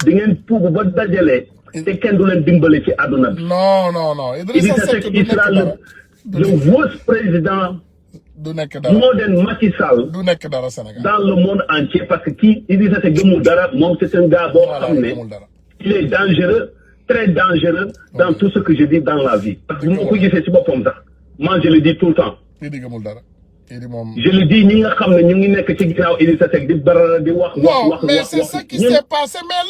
di ngeen puub ba dajale. te kenn du leen dimbali ci àdduna bi. non Idrissa Seck il sera le worst président. du nekk dara moo den Macky Sall. du nekk dara Sénégal. dans le monde entier parce que kii Idrissa Seck gëmul dara moom c'est un gars boo xam ne. il est dangereux. très dangereux dans tout ce que je dis dans la vie. Parce que moo ko gisee ci boppam sax moi je le dis tout le temps. je le dis ñi nga xam ne ñu ngi nekk ci ginnaaw Idrissa Seck di barara di wax. non mais c'est ce qui s'est passé mais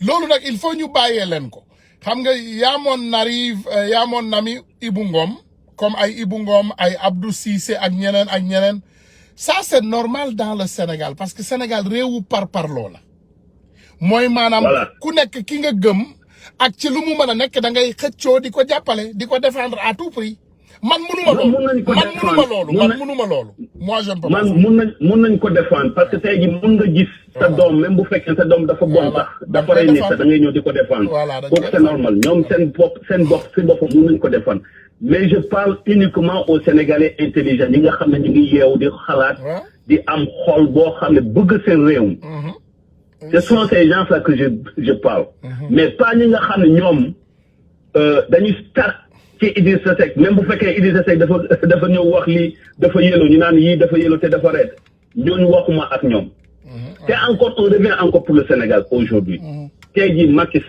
loolu nag il faut ñu bàyyee leen ko. xam nga yaa mon ami Ibou Ngom comme ay Ibou Ngom ay Abdou Cissé ak ñeneen ça c'est normal dans le Sénégal parce que Sénégal réewu parparloo la. mooy maanaam ku nekk ki nga gëm ak ci lu mu mën a nekk da ngay xëccoo di ko jàppale di ko défendre à tout prix man mënuma loolu moi je ne peux pas mun nañ ko défendre parce que tey ji mun nga gis sa doom même bu fekkee sa doom dafa bon sax dafa rey nit sax da ngay ñëw di ko défendre kooku c'est normal ñoom seen bopp mun nañ ko défendre mais je parle uniquement aux Sénégalais intelligents ñi nga xam ne ñu ngi yeewu di xalaat di am xol boo xam ne bëgg seen réew. Ce sont ces gens-là que je parle. Mais pas ñi nga xam ne ñoom dañuy start ci Idrissa Seck même bu fekkee Idrissa Seck dafa ñëw wax lii dafa yëloo ñu naan yii dafa yëloo te dafa reet ñooñu waxuma ak ñoom. te encore on revient encore pour le Sénégal aujourd'hui. tey jii Macky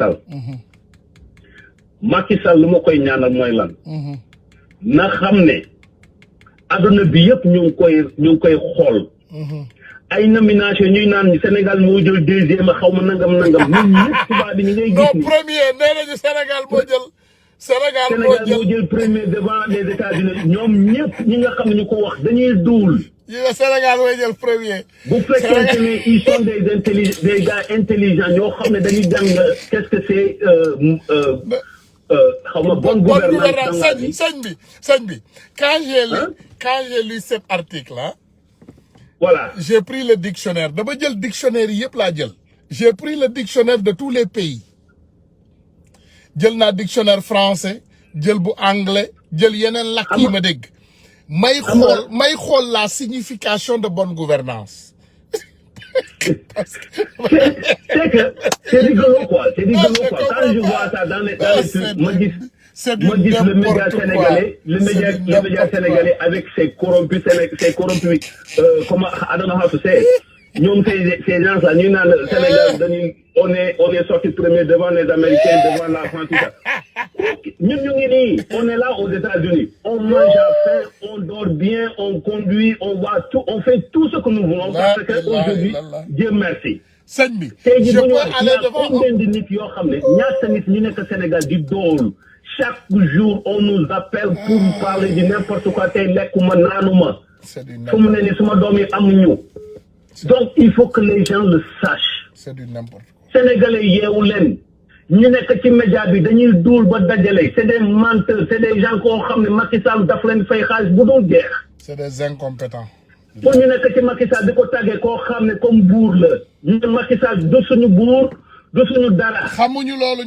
Sall lu ma koy ñaanal mooy lan. na xam ne adduna bi yëpp ñu ngi koy xool. ay nomination ñuy naan Sénégal moo jël deuxième xaw ma nangam ñun ñëpp tubaab bi ñu ngay gis. non premier nee nañu Sénégal moo jël premier devant les États-Unis ñoom ñëpp ñi nga xam ne ñu ko wax dañuy duul. yi nga Sénégal mooy jël premier. bu fekkente ne ils sont des gars intelligents ñoo xam ne dañuy jàng qu'est-ce que c'est xaw ma bonne gouvernance sëñ bi quand j'ai lu cet article là. Voilà. J'ai pris le dictionnaire. D'abord, j'ai le dictionnaire yep la jël. J'ai pris le dictionnaire de tous les pays. Jël na dictionnaire français, jël bu anglais, jël yenen lak yi ma dégg. May xol la signification de bonne gouvernance. C'est rigolo quoi. Quand je vois ça dans les trucs, C'est du Moi, dis le média n'importe sénégalais, quoi. le C'est média, du le média n'importe sénégalais avec ses corrompus, comment, I don't know how to say it. Nous, ces gens-là, nous, dans le Sénégal, on est sorti premier devant les Américains, devant la France, tout ça. Nous, on est là aux États-Unis. On mange à faim, on dort bien, on conduit, on voit tout, on fait tout ce que nous voulons parce qu'aujourd'hui, Dieu merci. Sëñ bi, tey jii je bu ñu peux wax aller devant combien de nit yoo xam ne ñaata nit ñu nekk Sénégal di doolu chaque jour on nous appelle pour parler de n'importe quoi tey lekkuma naanuma C'est du fu mu ne nii suma doom yi amuñu donc il faut que les gens le sachent C'est du n'importe quoi. sénégalais yeewu leen ñu nekk ci média bi dañuy duul ba dajale c'est des menteurs c'est des gens koo xam ne Macky Sall daf leen fay xaalis bu dul jeex C'est des incompétents. pour ñu nekk ci Macky Sall di ko tàggee koo xam ne comme buur la ñu ne Macky Sall du suñu buur du suñu dara. xamuñu loolu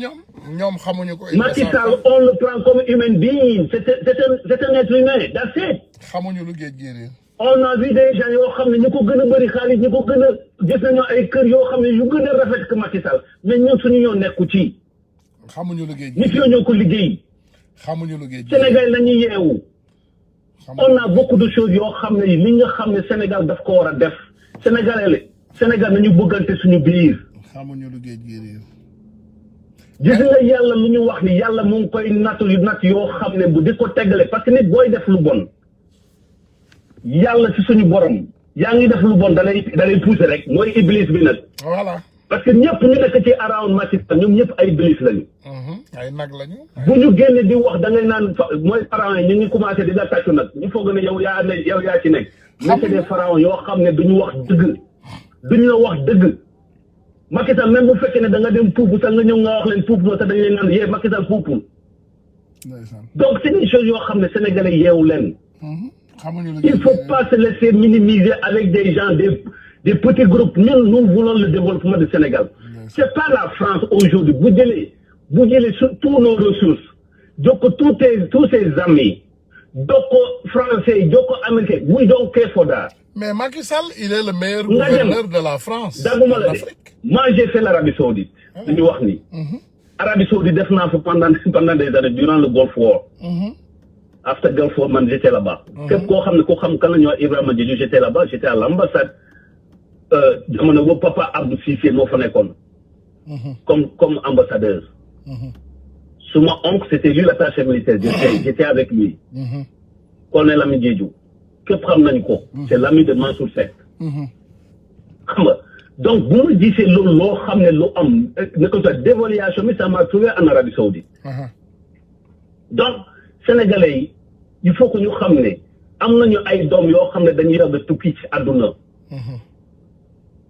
ñoom xamuñu ko. Macky Sall on le prend comme humain being c'est un être humain that's it. xamuñu lu géej gi réer. on a vu des gens yoo xam ne ñu ko gën a bëri xaalis ñu ko gën a gis nañu ay kër yoo xam ne yu gën a rafet que Macky Sall mais ñun suñu yoon nekku ci. xamuñu lu géej gi nit yoo ñoo ko liggéey. xamuñu lu géej gi Sénégal la ñuy yeewu. on a beaucoup de choses yoo xam ne li nga xam ne Sénégal daf ko war a def Sénégal nañu bëggante suñu biir. xamuñu lu géej gi réer. gis nga yàlla lu ñu wax ni yàlla mu ngi koy natt yoo xam ne bu di ko teggale parce que nit booy def lu bon yàlla ci suñu borom yaa ngi def lu bon da lay pousser rek mooy iblis bi nag. voilà. parce que ñëpp ñu nekk ci around Macky Sall ñoom ñëpp ay iblis lañu. ay nag lañu. bu ñu génne di wax da ngay naan mooy pharaon yi ñu ngi commencé di la tàccu nag ñu foog ne yow yaa ci nekk. mais c'est des pharaons yoo xam ne duñu wax dëgg duñu la wax dëgg. Macky Sall même bu fekkee ne da nga dem puupu sax nga ñëw nga wax leen puupu sax dañu leen naan yee Macky Sall puupu. donc c'est des choses yoo xam ne sénégalais yeewu leen. il faut pas se laisser minimiser avec des gens des petits groupes nous voulons le développement du Sénégal. C'est pas la France aujourd'hui bu jëlee tous nos ressources jox ko tous ses amis jox ko français jox ko américain we don't care for that. mais Macky Sall il est le meilleur gouverneur de la France. dagguma la de moi j'ai fait l'Arabie Saoudite. li ñu wax nii. Arabie Saoudite def naa fa pendant des années durant le Gulf War. After Gulf War man j'étais là-bas. képp koo xam ne koo xam kan la ñuy wax Ibrahima Diédhiou j'étais là-bas j'étais à l'ambassade jamono boobu Papa Abdou Cissé moo fa nekkoon. comme ambassadeur. Suma oncle c'était lui l'attaché militaire j'étais avec lui. Colonel Lamine Diédhiou képp xam nañu ko. c'est l'ami de Mansour Seck. xam nga donc bu ma gisee loolu loo xam ne lu am ne ko dévaluation bi ça m'a trouvé en Arabie Saoudite. donc sénégalais yi il faut que ñu xam ne am nañu ay doom yoo xam ne dañuy yàgg tukki ci àdduna.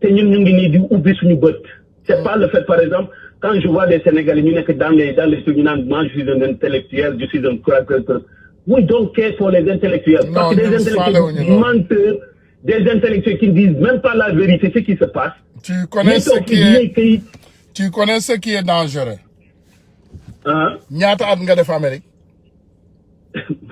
te ñun ñu ngi nii di ubbi suñu bët. c'est pas le fait par exemple quand je vois des Sénégalais ñu nekk dans les trucs ñu naan moi je suis un intellectuel je suis un craqueur. we don't care for les intellectuels. parce que des intellectuels menteurs des intellectuels qui ne disent même pas la vérité ce qui se passe. tu connais ce qui est dangereux. ñaata at nga def Amérique.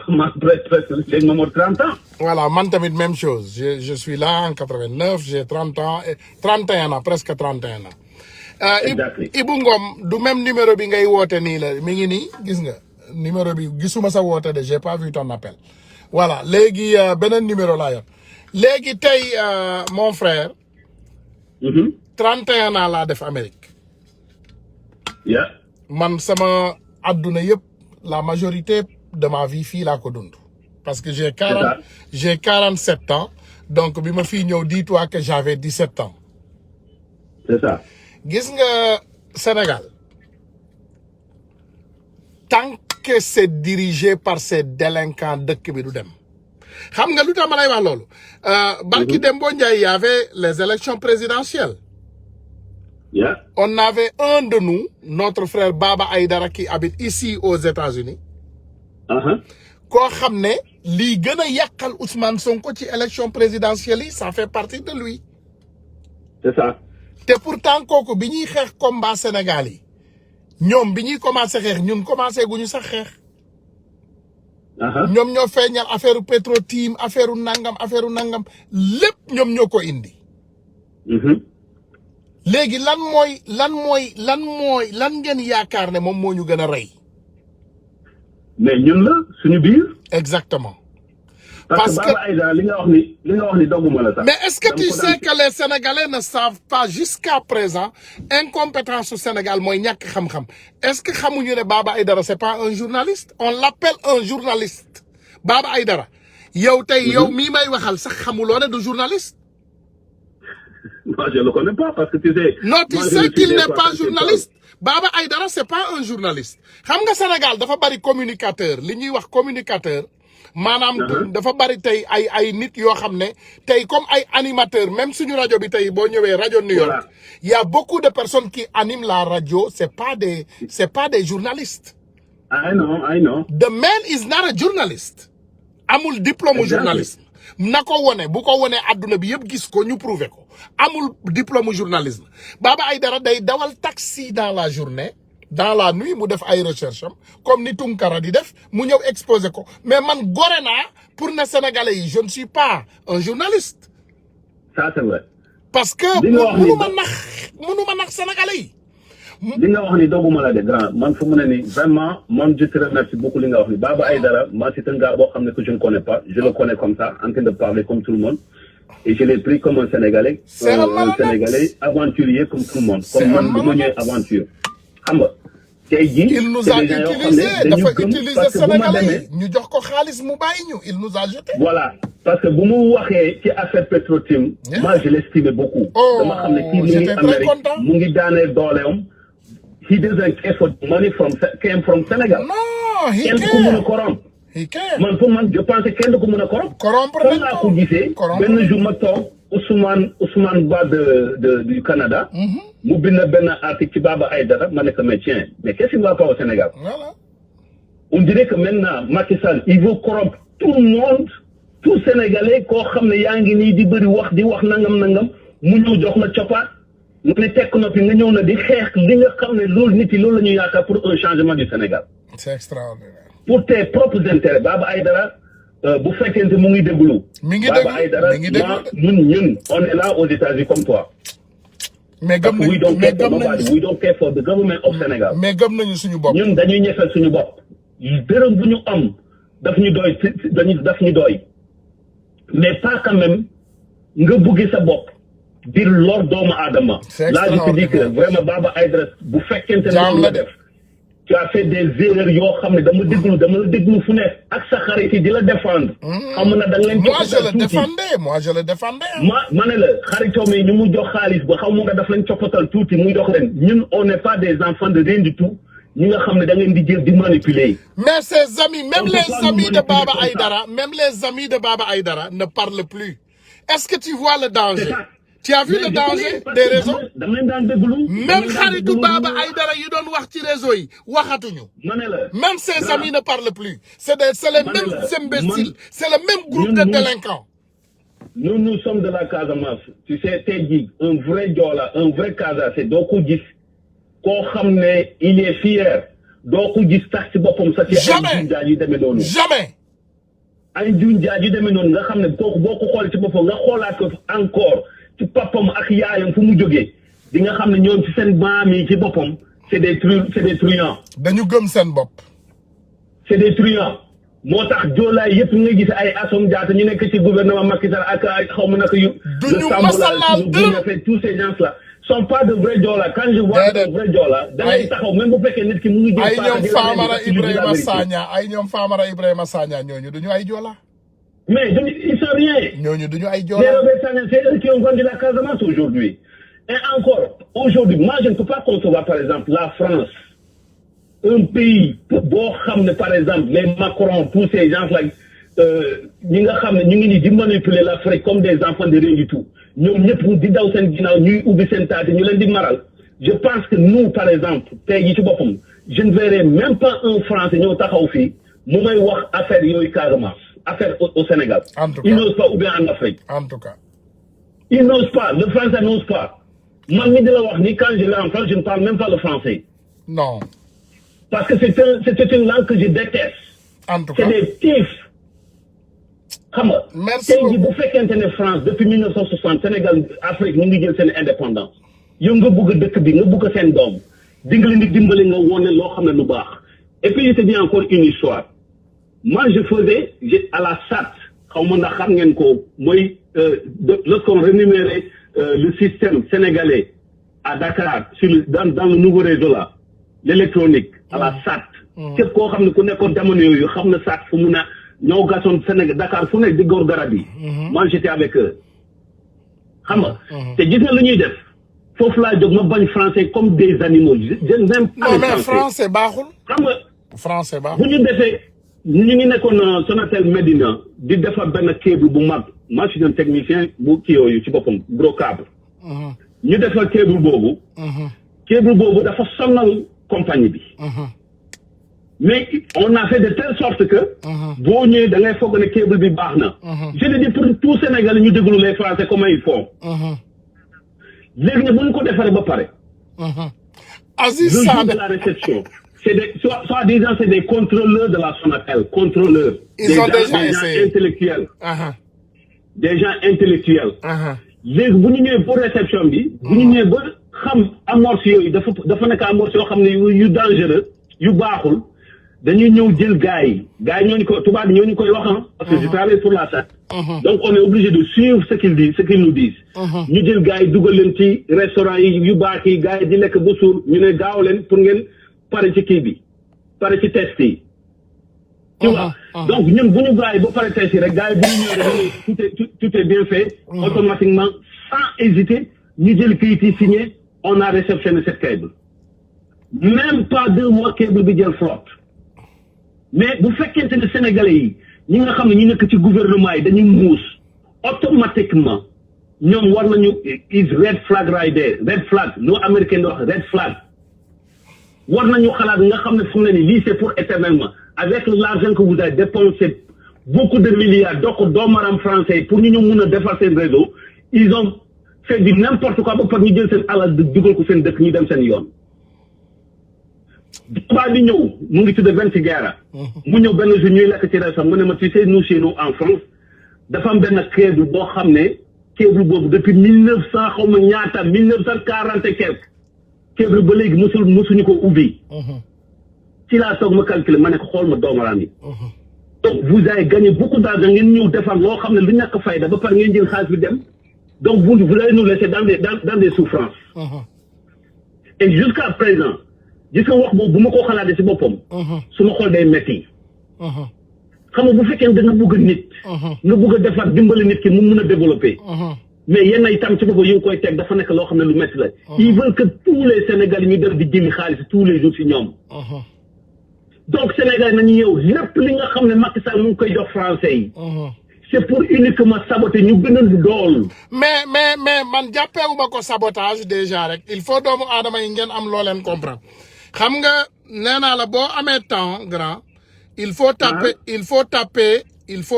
man presque léegi ma mot 30 ans. voilà man tamit même chose je suis là en 89 j'ai 30 ans et 31 ans presque 31 ans. Ibou Ngom du même numéro bi ngay woote nii la mi ngi nii gis nga numéro bi gisuma sa woote de j'ai pas vu ton appel. voilà léegi beneen numéro laa yor léegi tey mon frère. 31 ans laa def Amérique. man sama adduna yëpp la majorité de ma vie fii laa ko dund. parce que j'ai 47 ans donc bi ma fii ñëw dis-toi que j'avais 17 ans. c'est ça. gis nga Sénégal tant que c'est dirigé par ces délinquants dëkk bi du dem xam nga lu tax ma lay wax loolu. barki Dembo Ndiaye y avait les élections présidentielles. on avait un de nous notre frère Baba Aïdara qui habite ici aux États-Unis koo xam ne lii gën a yàqal Ousmane Sonko ci élection présidentielle yi ça fait partie de lui. c'est ça. te pourtant kooku bi ñuy xeex combat Sénégal yi ñoom bi ñuy commencé xeex ñun commencé guñu sax xeex. ñoom ñoo feeñal affaire Petro-Tim affaire nangam lépp ñoom ñoo ko indi. léegi lan ngeen yaakaar ne moom moo ñu gën a rey. mais ñun la suñu biir. Exactement. parce que Baba Aïdara li nga wax ni dogguma la sax. Mais est-ce que tu sais que les Sénégalais ne savent pas jusqu'à présent incompétence au Sénégal mooy ñàkk xam-xam est-ce que xamuñu ne Baba Aïdara c'est pas un journaliste on l'appelle un journaliste Baba Aïdara yow tey yow mii may waxal sax xamuloo ne du journaliste. Non, je le connais pas parce que tu sais. Non, tu sais qu'il n'est pas journaliste. Baba Aïdara c'est pas un journaliste. xam nga Sénégal dafa bari communicateur li ñuy wax communicateur. maanaam dafa bari tey ay nit yoo xam ne tey comme ay animateurs même suñu rajo bi tey boo ñëwee rajo New York il y a beaucoup de personnes qui animent la radio c'est pas des journalistes. I know. The man is not a journalist. amul diplôme journalisme. na ko wone bu ko wonee adduna bi yëpp gis ko ñu prouver ko amul diplôme journalisme Baba Aïdara day dawal taxi dans la journée. dans la nuit mu def ay recherche am comme ni Tunkara di def mu ñëw exposé ko mais man gore naa pour ne Sénégalais yi je ne suis pas un journaliste. ça c'est vrai. parce que mënu ma nax Sénégalais yi. li nga wax ni dogguma la de grand man fu mu ne nii vraiment man je te remercie beaucoup li nga wax ni Baba Aïdara man c'est un gars boo xam ne que je ne connais pas je le connais comme ça en train de parler comme tout le monde et je l'ai pris comme un Sénégalais. un Sénégalais aventurier comme tout le monde. comme man bu ma ñëwee aventure xam nga. il nous a utilisé dafa utiliser Sénégalais ñu jox ko xaalis mu bàyyi ñu il nous a jeté. voilà parce que bu mu waxee ci affaire Petro-Tim. moi je l'estimais beaucoup. dama xam ne kii mu ngi Amérique mu ngi daaneel dooleem. he doesn't care for money came from Sénégal. non he kenn ku mun a corrompre. man pour man je pense kenn ku mun a corrompre. corrompre laa ko gisee. benn jour ma toog Ousmane Ba du Canada. mu bind benn article ci Baba Aïdara ma ne ko mais tiens mais qu'est-ce qui ne va pas au Sénégal. Voilà. On dirait que maintenant Macky Sall il veut corrompre tout le monde tout Sénégalais koo xam ne yaa ngi nii di bëri di wax nangam mu ñëw jox la coppaat mu ne tekk noppi nga ñëw na di xeex li nga xam ne loolu nit yi loolu la ñu yaakaar pour un changement du Sénégal. C'est extraordinaire. pour tes propres intérêts Baba Aïdara bu fekkente mu ngi déglu. Baba Aïdara ñun on est là aux États-Unis comme toi. mais gëm nañu we don't care for the government of Sénégal. mais gëm nañu suñu bopp. ñun dañuy ñefeel suñu bopp. dërëm bu ñu am daf ñu doy mais pas quand même nga buggi sa bopp di lor doomu aadama. là je te dis que vraiment Baba Aïdara bu fekkente ne la def. tu as fait des erreurs yoo xam ne dama la déglu fu ne ak sa xarit yi di la défendre. xam na da nga leen moi je le défendais. ma ne la xaritoom yi ñu mu jox xaalis ba xaw ma nga daf leen coppatal tuuti muy jox leen ñun on n'est pas des enfants de rien du tout ñi nga xam ne da ngeen di jël di manipuler. mais ses amis même les amis de Baba Aïdara ne parlent plus est-ce que tu vois le danger. tu as vu le danger des réseaux. même xaritu Baba Aïdara yi doon wax ci réseau yi waxatuñu. même ses amis ne parlent plus. c'est les mêmes imbéciles. c'est le même groupe de délinquants. nous sommes de la Casamance. tu sais tey jii un vrai Joola un vrai Casamance doo ko gis koo xam ne il est fier doo ko gis tax ci boppam sax ci ay junjaaj yu demee noonu. jamais. ay junjaaj yu demee noonu nga xam ne kooku boo ko xoolee ci boppam nga xoolaat ko encore. ci papam ak yaayam fu mu jógee di nga xam ne ñoom ci seen maam yi ci boppam c'est des truands. dañu gëm seen bopp. c'est des truands moo tax joolaay yëpp nga gis ay Assome Diatta ñu nekk ci gouvernement Macky Sall ak ay xaw ma naka yu. duñu masalaam tous ces gens là sont pas de vrais Joola quand je vois de vrais Joola. da ngay taxaw même bu fekkee nit ki mu ngi. ay ñoom Famara Ibrahima Sagna ñooñu duñu ay Joola. mais ils sont rien. ñooñu duñu ay Joola. C'est eux qui ont vendu la Casamance aujourd'hui. Et encore, aujourd'hui, moi je ne peux pas concevoir par exemple la France, un pays boo xam ne par exemple les Macron, tous ces gens-là, ñi nga xam ne ñu ngi nii di manipuler l'Afrique comme des enfants de rien du tout. ñoom ñëpp di daw seen ginnaaw ñuy ubbi seen taati ñu leen di maral. Je pense que nous par exemple tey jii ci boppam je ne verrai même pas un Français ñëw taxaw fii mu may wax affaire yooyu Casamance. affaire au Sénégal. Ils n'osent pas ou bien en Afrique. En tout cas. Ils n'osent pas. Le français n'ose pas. Moi, quand je l'ai en France, je ne parle même pas le français. Non. Parce que c'est une langue que je déteste. En tout cas. C'est des tifs. Merci beaucoup. Bu fekkente ne France depuis 1960 Sénégal Afrique ñu ngi jël seen indépendance. yow nga bëgg dëkk bi nga bëgg seen doom. di nga leen di dimbali nga wone loo xam ne lu baax. Et puis je te dis encore une histoire. moi je faisais à la SAT xaw ma ndax xam ngeen ko mooy lorsqu'on rémunérait le système sénégalais à Dakar dans le nouveau réseau là l'électronique à la SAT képp koo xam ne ku nekkoon jamono yooyu xam na SAT fu mun a ñoo gasoon Sénégal Dakar fu nekk di góor garab yi moi j'étais avec eux xam nga te gis nga lu ñuy def foofu laa jóg ma bañ français comme des animaux je n'aime pas non mais français baaxul xam nga français baaxul bu ñu defee ñu ngi nekkoon Sonatel Medina di defar benn câble bu mag moi je suis un technicien bu kii yooyu ci boppam gros câble ñu defar câble boobu dafa sonal compagnie bi mais on a fait de telle sorte que boo ñëwee da ngay foog ne câble bi baax na je le dis pour tout Sénégal ñu déglu les Français comment ils font léegi nag bu ñu ko defaree ba pare Aziz le jour Sané de la réception c'est des soi-disant c'est des contrôleurs de la Sonatel contrôleurs Ils ont déjà des essayé. gens intellectuels des gens intellectuels léegi bu ñu ñëwee pour réception bi bu ñu ñëwee ba xam amorce yooyu dafa nekk amorce yoo xam ne yu dangereux yu baaxul dañuy ñëw jël gars yi ñooñu ko tubaab bi ñooñu koy wax parce que je travaille pour la SAT donc on est obligé de suivre ce qu'ils nous disent ñu jël gars yi dugal leen ci restaurant yi yu baax yi gars yi di lekk ba suur ñu ne gaaw leen pour ngeen pare ci kii bi pare ci test yi tu vois donc ñun bu ñu gars yi ba pare test yi rek gars yi bu ñu ñëwee rek tout est bien fait automatiquement sans hésiter ñu jël kayit yi signé on a réceptionné cette câble même pas 2 mois câble bi jël flotte mais bu fekkente ne sénégalais yi ñi nga xam ne ñu nekk ci gouvernement yi dañuy muus automatiquement ñoom war nañu is red flag right there red flag loo américain di wax red flag war nañu xalaat nga xam ne fu mu ne nii lii c'est pour éternellement avec l'argent que vous avez dépensé beaucoup de milliards donc doomaram français pour ñu mun a defar seen réseau ils ont fait du n'importe quoi ba pare ñu jël seen alal dugal ko seen dëkk ñu dem seen yoon tubaab bi ñëw mu ngi tudd Vinci Guerra mu ñëw benn jour ñuy lekk ci restaurant mu ne ma tu sais nous chez nous en France dafa am benn câble boo xam ne câble boobu depuis 1900 xaw ma ñaata 1940 et quelque câble ba léegi musuñu ko ubbi ci laa soog ma calculer ma ne ko xool ma doomaraam yi donc vous avez gagné beaucoup d'argent ngeen ñëw defar loo xam ne lu ñàkk fayda ba pare ngeen jël xaalis bi dem donc vous allez nous laisser dans des souffrances et jusqu'à présent gis nga wax boobu bu ma ko xalaatee si boppam su ma xool day metti xam nga bu fekkee da nga bëgg nit nga bëgg a defar dimbali nit ki mu mun a développer mais yenn itam ci boppam yi nga koy teg dafa nekk loo xam ne lu metti la ils veulent que tous les Sénégalais ñu def di jëli xaalis tous les jours si ñoom donc Sénégal nañu ñëw lépp li nga xam ne Macky Sall mu ngi koy jox français yi c'est pour uniquement saboter ñu gën a dool mais man jàppeewuma ko sabotage déjà rek il faut doomu aadama yi ngeen am loo leen comprendre xam nga nee naa la boo amee temps grand il faut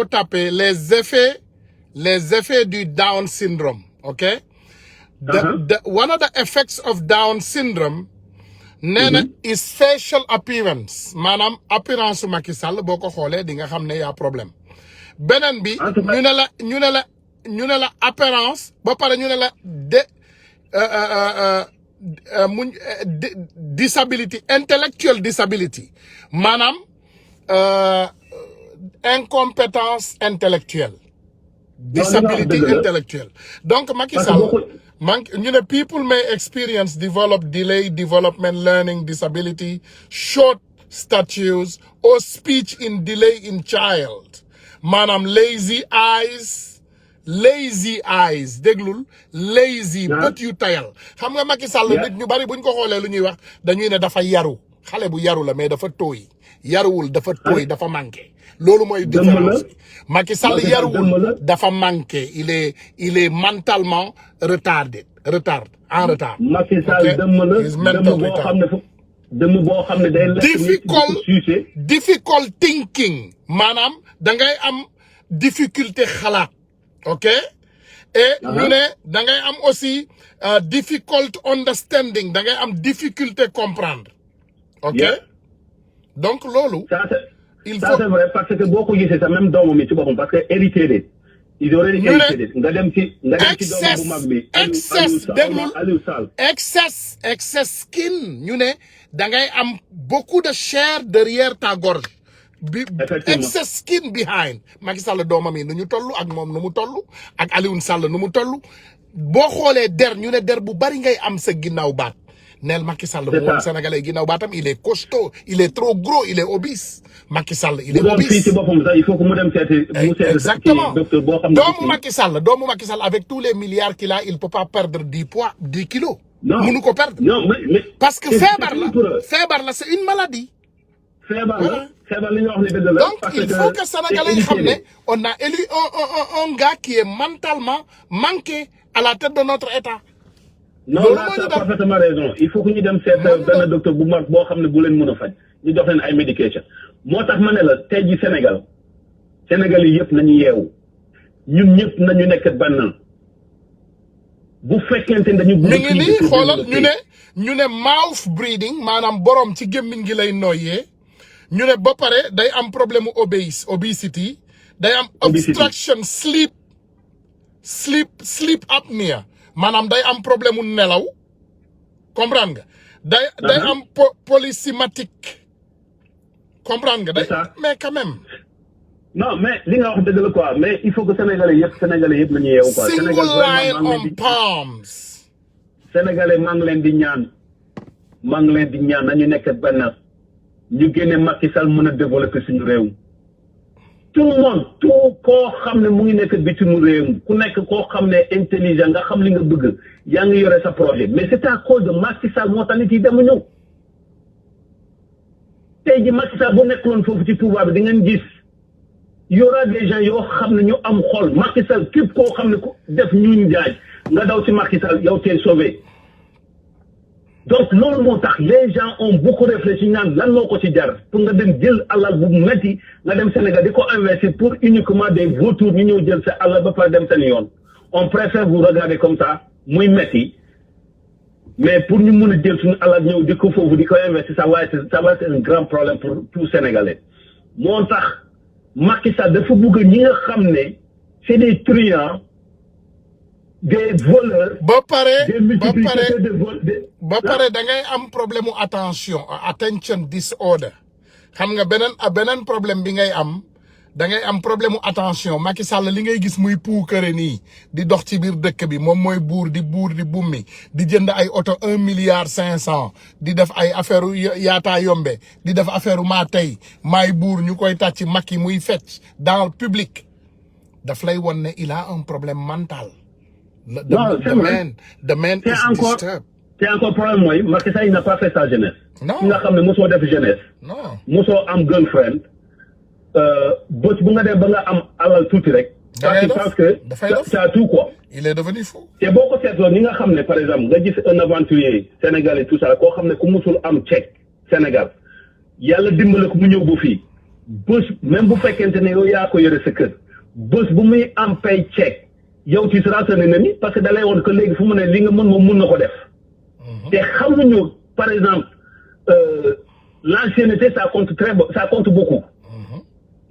taper les effets du Down syndrome okay one of the effects of Down syndrome nee na is facial appearance maanaam apparence su Macky Sall boo ko xoolee di nga xam ne y'a problème beneen bi ñu ne la apparence ba pare ñu ne la disability intellectual disability maanaam incompétence intellectuelle disability intellectuelle donc Macky Sall ñu ne people may experience delayed development learning disability short statures or speech in delay in child maanaam lazy eyes déglul lazy bët yu tayal xam nga Macky Sall nit ñu bari buñ ko xoolee lu ñuy wax dañuy ne dafa yaru xale bu yaru la mais dafa tooy yaruwul dafa tooy dafa manqué loolu mooy différence Macky Sall yaruwul dafa manqué il est mentalement retard en retard Macky Sall dëmm boo xam ne day difficult thinking maanaam da ngay am difficulté xalaat ok et ñu ne da ngay am aussi difficult understanding da ngay am difficulté comprendre ok donc loolu il faut ça c'est vrai parce que boo ko gisee sax même doomu mi ci boppam parce que hérité ils auraient hérité nga dem ci doomu bu mag bi Aliou Sall excess skin ñu ne da ngay am beaucoup de chair derrière ta gorge excess skin behind Macky Sall doomam yi nu ñu toll ak moom nu mu toll ak Alioune Sall nu mu toll boo xoolee der ñu ne der bu bari ngay am sa ginnaaw baat neel Macky Sall mu woon Sénégalais ginnaaw baatam il est costaud il est trop gros il est obèse Macky Sall il est obèse il faut que mu dem seeti exactement docteur boo xam ne doomu Macky Sall avec tous les milliards qu'il a il peut pas perdre 10 kilos mënu ko perdre mais parce que feebar la c'est une maladie feebar li ñu wax ni dëgg la donc il faut que Sénégalais yi xam ne on a élu un gars qui est mentalement manqué à la tête de notre état non là tu as parfaitement raison il faut que ñu dem seet benn docteur bu mag boo xam ne bu leen mën a faj ñu jox leen ay médication moo tax ma ne la tey ji Sénégal yi yëpp nañu yeewu ñun ñëpp nañu nekk benn bu fekkente ne dañu mi ngi nii xoolal ñu ne mouth breathing maanaam borom ci gémmiñ gi lay noyyee ñu ne ba pare day am problème mu obesity day am obstruction sleep apnea maanaam day am problème mu nelaw comprendre nga day am polycymatique comprendre nga mais quand même non mais li nga wax dëgg la quoi mais il faut que Sénégalais yëpp nañu yeewu quoi single line on palms Sénégalais maa ngi leen di ñaan nañu nekk benn ñu génne Macky Sall mën a développer suñu réew tout le monde koo xam ne mu ngi nekk bitim réew ku nekk koo xam ne intelligent nga xam li nga bëgg yaa ngi yore sa projet mais c'est à cause de Macky Sall moo tax nit yi dem ñëw tey ji Macky Sall bu nekkoon foofu ci pouvoir bi di ngeen gis y aura des gens yoo xam ne ñu am xol Macky Sall képp koo xam ne ku def ñuñ jaaj nga daw ci Macky Sall yow t'es sauvé donc loolu moo tax les gens ont beaucoup réfléchi ñaan lan moo ko ci jar pour nga dem jël alal bu metti nga dem Sénégal di ko investir pour uniquement des vautours ñu ñëw jël sa alal ba pare dem seen yoon on préfère vous regarder comme ça muy metti mais pour ñu mën a jël suñu alal ñëw di ko foofu di ko investir ça va être un grand problème pour tout Sénégalais moo tax Macky Sall dafa bëgg ñi nga xam ne c'est des truands des voleurs ba pare da ngay am problème mu attention disorder xam nga beneen problème bi ngay am da ngay am problème mu attention Macky Sall li ngay gis muy puukare nii di dox ci biir dëkk bi moom mooy buur di bummi di jënd ay oto 1,5 milliard di def ay affaire yaataa yombe di def affaire maa tey maay buur ñu koy tàcc Macky muy fecc dans le public daf lay won ne il a un problème mental. The man is disturbed. C'est encore problème mooy Macky Sall il n'a pas fait sa jeunesse. non nga xam ne mosoo def jeunesse. non mosoo am girlfriend. bët bu nga dem ba nga am alal tuuti rek. parce que c'est tout quoi. il est devenu fou. te boo ko seetloo ni nga xam ne par exemple nga gis un aventurier sénégalais tout ça koo xam ne ku musul am chèque Sénégal yàlla dimbale ko mu ñëw ba fii bés même bu fekkente ne yow yaa ko yore sa kër bés bu muy am pay chèque yow tu seras son ennemi parce que da lay woon que léegi fu mu ne li nga mën moom mun na ko def. te xamuñu par exemple l'ancienneté ça compte beaucoup.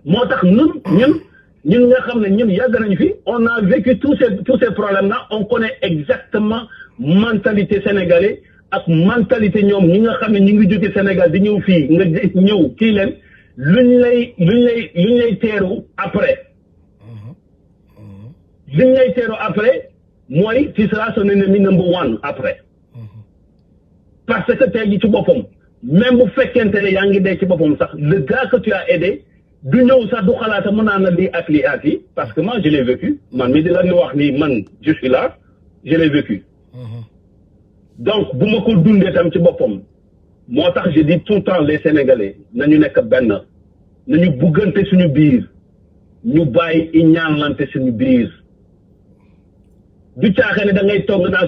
moo tax ñun nga xam ne ñun yàgg nañu fi on a vécu tous ces problèmes là on connaît exactement mentalité sénégalais ak mentalité ñoom ñi nga xam ne ñu ngi jóge Sénégal di ñëw fii nga ñëw kii leen luñ lay teeru après. luñ lay teeru après mooy tu seras son ennemi number one après. parce que tey jii ci boppam même bu fekkente ne yaa ngi dee ci boppam sax le gars que tu as aidé du ñëw sax du xalaata mën naa na lii ak lii parce que moi je l'ai vécu man mi di la ñu wax ni man je suis là je l'ai vécu. donc bu ma ko dundee tam ci boppam moo tax je dis tout le temps les Sénégalais nañu nekk benn nañu buggante suñu biir ñu bàyyi i ñaanlante suñu biir du caaxee ne da ngay togg naa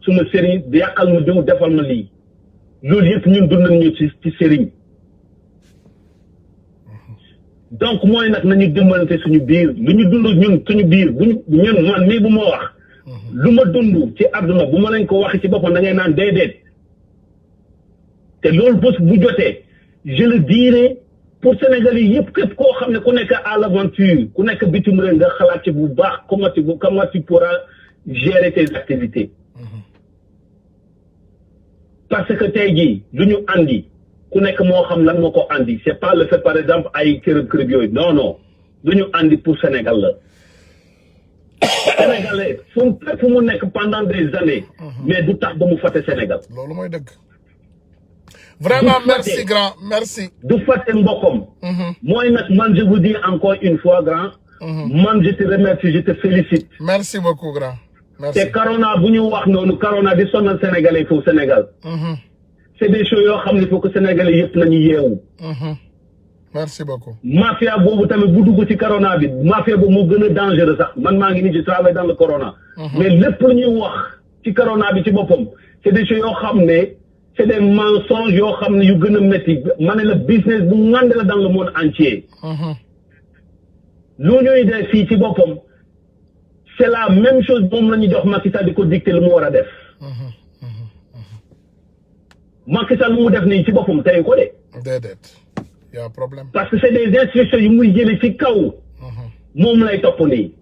suma sëriñ di yàqal ma diw defal ma lii loolu yëpp ñun dund nañu ci sëriñ donc mooy nag nañu dimbalante suñu biir lu ñu dund ñun suñu biir ñun man mii bu ma wax lu ma dund ci àdduna bu ma leen ko waxee ci boppam da ngay naan déedéet te loolu bés bu jotee je le dirai pour Sénégal yi yëpp képp koo xam ne ku nekk à l'aventure ku nekk bitim réew nga xalaat ci bu baax comment tu pourras gérer tes activités parce que tey jii lu ñu andi ku nekk moo xam lan moo ko andi c'est pas le fait par exemple ay kërëb yooyu non lu ñu andi pour Sénégal la Sénégalais fu mu nekk pendant des années mais du tax ba mu fàtte Sénégal loolu mooy dëgg vraiment merci grand merci du fàtte mbokkom mooy nag man je vous dis encore une fois grand man je te remercie je te félicite merci beaucoup grand merci te corona bu ñu wax noonu corona di sonal Sénégalais foofu Sénégal c'est des choses yoo xam ne faut que Sénégalais yëpp nañu yeewu merci beaucoup mafia boobu tamit bu dugg ci corona bi mafia boobu moo gën a dangereux sax man maa ngi nii je travaille dans le corona mais lépp lu ñuy wax ci corona bi ci boppam c'est des choses yoo xam ne c'est des mensonges yoo xam ne yu gën a métti ma ne la business bu ngand la dans le monde entier lu ñuy def fii ci boppam c'est la même chose moom la ñu jox Macky Sall di ko dicter lu mu war a def Macky Sall lu mu def nii ci boppam tey ko de déedéet y a problème parce que c'est des instructions yu muy jëlee ci kaw moom lay topp nii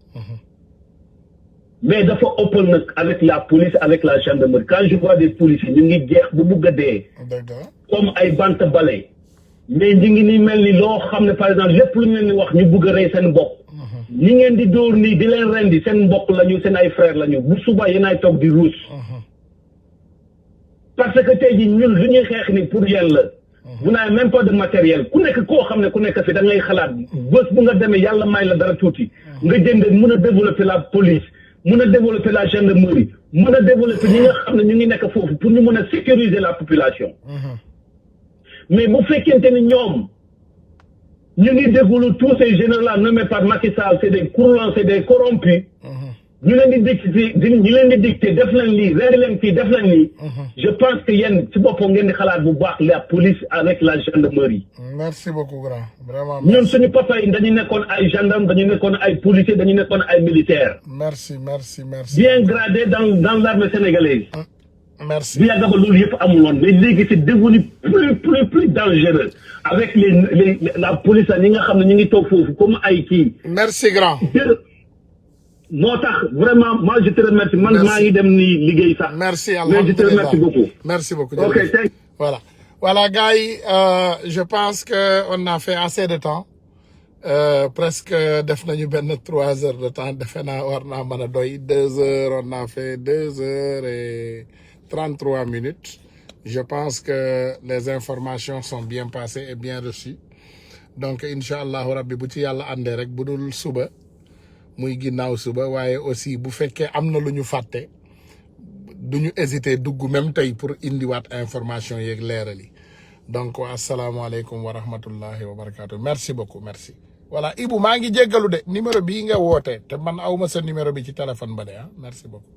mais dafa ëppal nag avec la police avec la gendarmerie quand je vois des policiers ñu ngi jeex bu bugg a dee comme ay bant bale mais ñu ngi ni mel ni loo xam ne par exemple lépp lu ñu leen di wax ñu bugg a rey seen bopp ñi ngeen di dóor nii di leen rendi seen mbokk lañu seen ay frère lañu bu suba yéen ay toog di ruus parce que tey ji ñun lu ñuy xeex ni pour yéen la vous n'avez même pas de matériel ku nekk koo xam ne ku nekk fi da ngay xalaat bés bu nga demee yàlla may la dara tuuti nga jënd mën a développer la police mën a développer la gendarmerie mën a développer ñi nga xam ne ñu ngi nekk foofu pour ñu mën a sécuriser la population mais bu fekkente ni ñoom ñu ngi déglu tous ces généraux là nommés par Macky Sall c'est des croulants c'est des corrompus ñu leen di dicté ñu leen di dicté def leen lii rendi leen fii def leen lii je pense que yéen ci boppam ngeen di xalaat bu baax la police avec la gendarmerie merci beaucoup grand vraiment ñun suñu papa yi dañu nekkoon ay gendarme dañu nekkoon ay policiers dañu nekkoon ay militaires merci bien gradés dans l'armée sénégalaise merci bi yàgg ba loolu yëpp amuloon mais léegi c'est devenu plus dangereux avec la police ñi nga xam ne ñu ngi toog foofu comme ay kii merci grand moo tax vraiment moi je te remercie man maa ngi dem ni liggéey sax merci mais je te remercie beaucoup merci beaucoup ok thank voilà gars yi je pense que on a fait assez de temps presque def nañu benn 3 heures de temps defe naa war naa mën a doy 2 heures on a fait 2 heures et 33 minutes je pense que les informations sont bien passées et bien reçues donc incha allahu rabbi bu ci yàlla àndee rek bu dul suba muy ginnaaw suba waaye aussi bu fekkee am na lu ñu fàtte du ñu hésiter dugg même tey pour indiwaat information yeeg leeral yi donc asalaamaaleykum wa rahmatullahi wa barakatu merci beaucoup merci voilà Ibou maa ngi jéggalu de numéro bii nga woote te man awma sa numéro bi ci téléphone ba de merci beaucoup